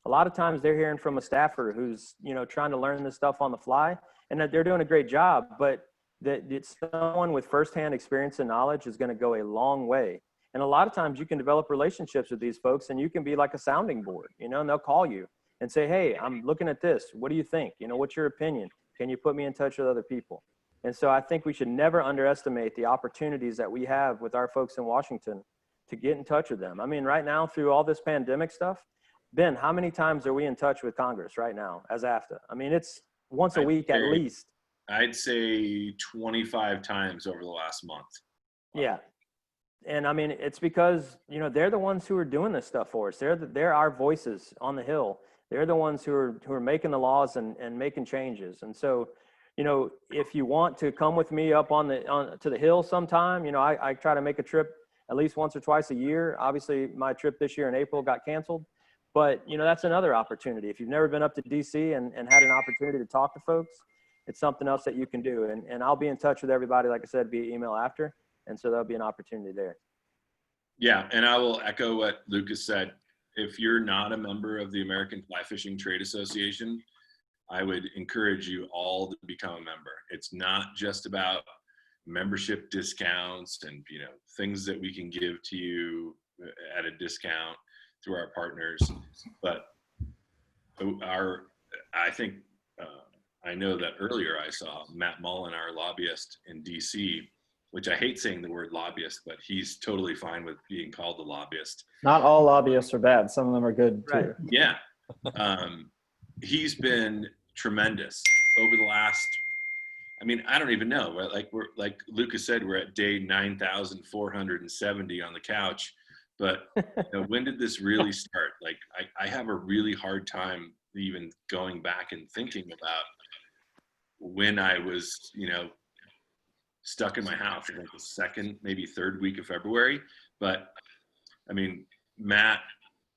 A lot of times they're hearing from a staffer who's, trying to learn this stuff on the fly, and that they're doing a great job, but that it's someone with firsthand experience and knowledge is going to go a long way. And a lot of times you can develop relationships with these folks and you can be like a sounding board, and they'll call you and say, hey, I'm looking at this. What do you think? What's your opinion? Can you put me in touch with other people? And so I think we should never underestimate the opportunities that we have with our folks in Washington to get in touch with them. I mean, right now through all this pandemic stuff, Ben, how many times are we in touch with Congress right now as AFTA? I mean, it's once a week at least. I'd say 25 times over the last month. Yeah. And I mean, it's because, they're the ones who are doing this stuff for us. They're our voices on the Hill. They're the ones who are making the laws and making changes. And so, if you want to come with me up to the Hill sometime, I try to make a trip at least once or twice a year. Obviously my trip this year in April got canceled, but that's another opportunity. If you've never been up to DC and had an opportunity to talk to folks, it's something else that you can do. And I'll be in touch with everybody, like I said, via email after. And so there'll be an opportunity there. Yeah, and I will echo what Lucas said. If you're not a member of the American Fly Fishing Trade Association, I would encourage you all to become a member. It's not just about membership discounts and things that we can give to you at a discount through our partners, but I know that earlier I saw Matt Mullen, our lobbyist in DC, which I hate saying the word lobbyist, but he's totally fine with being called a lobbyist. Not all lobbyists are bad. Some of them are good too. Right. Yeah. He's been tremendous over the last, I don't even know. Like Lucas said, we're at day 9,470 on the couch, but when did this really start? Like, I have a really hard time even going back and thinking about when I was, stuck in my house in like the second, maybe third week of February. But Matt,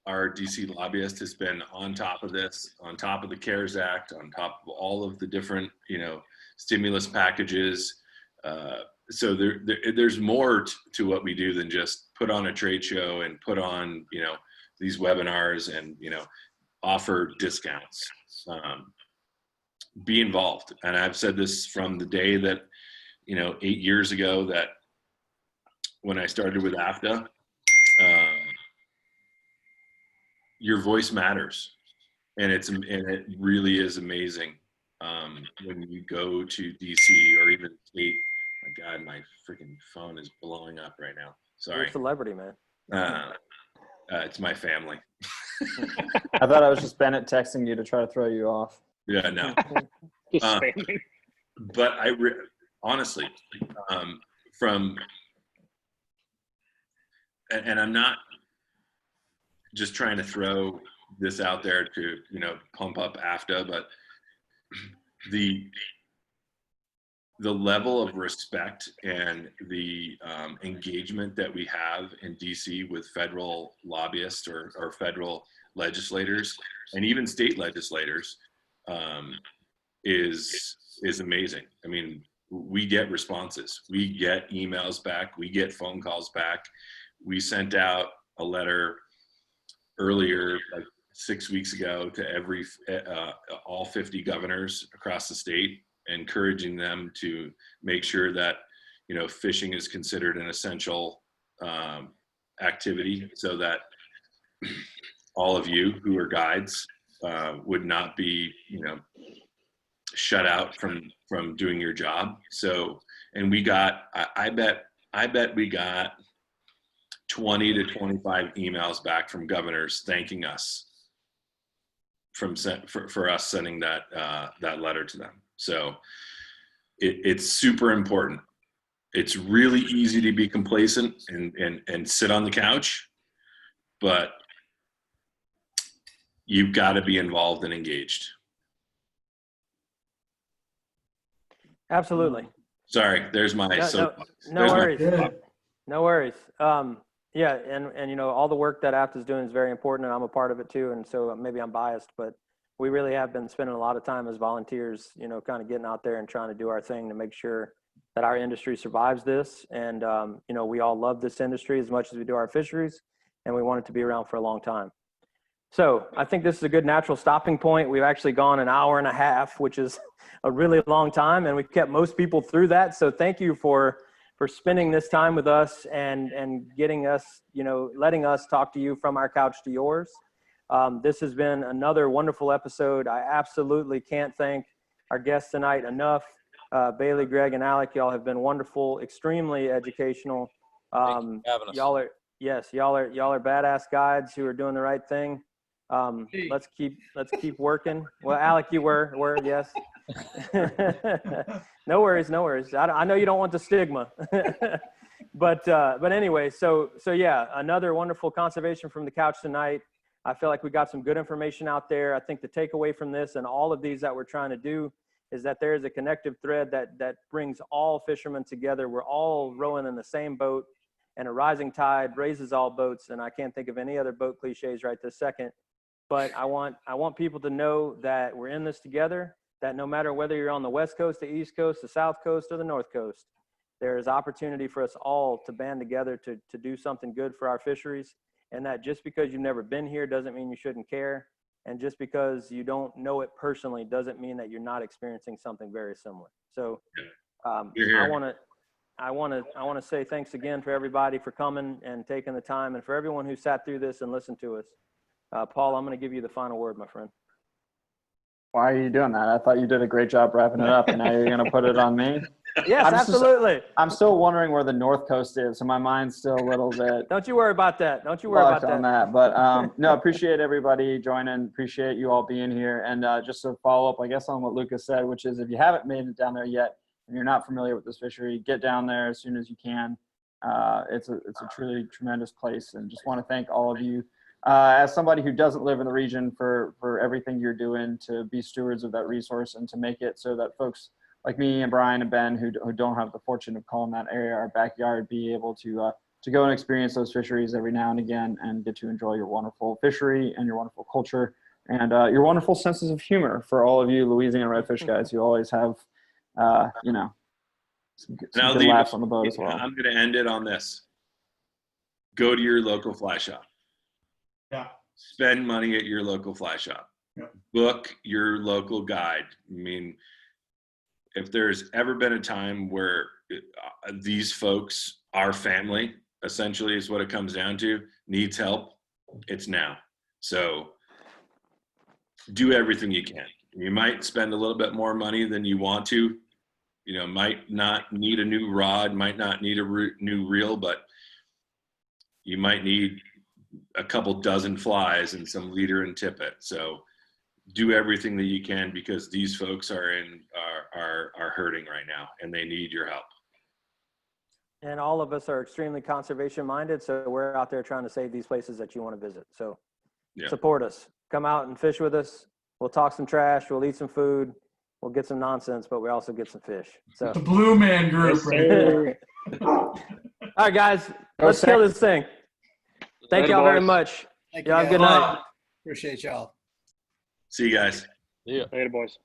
our DC lobbyist, has been on top of this, on top of the CARES Act, on top of all of the different, stimulus packages. So there's more to what we do than just put on a trade show and put on, these webinars and, offer discounts. Be involved. And I've said this from the day that, 8 years ago, that when I started with AFTA, your voice matters, and it really is amazing when you go to DC or even state. My God, my freaking phone is blowing up right now. Sorry. You're a celebrity, man. It's my family. I thought I was just Bennett texting you to try to throw you off. Yeah, no. Just spamming. But honestly, and I'm not just trying to throw this out there to, pump up AFTA, but the level of respect and the engagement that we have in DC with federal lobbyists or federal legislators and even state legislators is amazing. We get responses. We get emails back. We get phone calls back. We sent out a letter earlier, like 6 weeks ago to all 50 governors across the state, encouraging them to make sure that, fishing is considered an essential activity, so that all of you who are guides would not be, shut out from doing your job. So, and we got, I bet we got 20 to 25 emails back from governors thanking us for us sending that letter to them. So it's super important. It's really easy to be complacent and sit on the couch, but you've got to be involved and engaged. Absolutely. Sorry, there's my no worries. No worries. Yeah, and all the work that APT is doing is very important, and I'm a part of it too. And so maybe I'm biased, but we really have been spending a lot of time as volunteers, kind of getting out there and trying to do our thing to make sure that our industry survives this. And we all love this industry as much as we do our fisheries, and we want it to be around for a long time. So I think this is a good natural stopping point. We've actually gone an hour and a half, which is a really long time, and we've kept most people through that. So thank you for spending this time with us and getting us, letting us talk to you from our couch to yours. This has been another wonderful episode. I absolutely can't thank our guests tonight enough. Bailey, Greg, and Alec, y'all have been wonderful, extremely educational. Y'all are badass guides who are doing the right thing. Let's keep working. Well, Alec, you were, yes. No worries. I know you don't want the stigma, but anyway, so yeah, another wonderful conservation from the couch tonight. I feel like we got some good information out there. I think the takeaway from this and all of these that we're trying to do is that there is a connective thread that brings all fishermen together. We're all rowing in the same boat, and a rising tide raises all boats. And I can't think of any other boat cliches right this second, but I want people to know that we're in this together, that no matter whether you're on the West Coast, the East Coast, the South Coast, or the North Coast, there is opportunity for us all to band together to do something good for our fisheries. And that just because you've never been here doesn't mean you shouldn't care. And just because you don't know it personally doesn't mean that you're not experiencing something very similar. So I want to say thanks again for everybody for coming and taking the time, and for everyone who sat through this and listened to us. Paul, I'm going to give you the final word, my friend. Why are you doing that? I thought you did a great job wrapping it up, and now you're going to put it on me? Yes, absolutely. I'm still wondering where the North Coast is, so my mind's still a little bit. Don't you worry about that. Don't you worry about that. But no, appreciate everybody joining. Appreciate you all being here. And just to follow up, I guess, on what Lucas said, which is if you haven't made it down there yet and you're not familiar with this fishery, get down there as soon as you can. It's a truly tremendous place, and just want to thank all of you. As somebody who doesn't live in the region, for everything you're doing to be stewards of that resource and to make it so that folks like me and Brian and Ben who don't have the fortune of calling that area our backyard be able to go and experience those fisheries every now and again and get to enjoy your wonderful fishery and your wonderful culture and your wonderful senses of humor for all of you Louisiana redfish guys who always have, some good laughs on the boat as well. I'm going to end it on this. Go to your local fly shop. Yeah. Spend money at your local fly shop. Yeah. Book your local guide. I mean, if there's ever been a time where these folks, our family, essentially is what it comes down to, needs help, it's now. So do everything you can. You might spend a little bit more money than you want to, might not need a new rod, might not need a new reel, but you might need a couple dozen flies and some leader and tippet. So do everything that you can, because these folks are hurting right now and they need your help. And all of us are extremely conservation minded, so we're out there trying to save these places that you want to visit. So Support us. Come out and fish with us. We'll talk some trash. We'll eat some food. We'll get some nonsense, but we also get some fish. So the Blue Man Group right there. All right, guys, let's kill this thing. Thank y'all very much. Y'all have a good night. Appreciate y'all. See you guys. Yeah. Later, boys.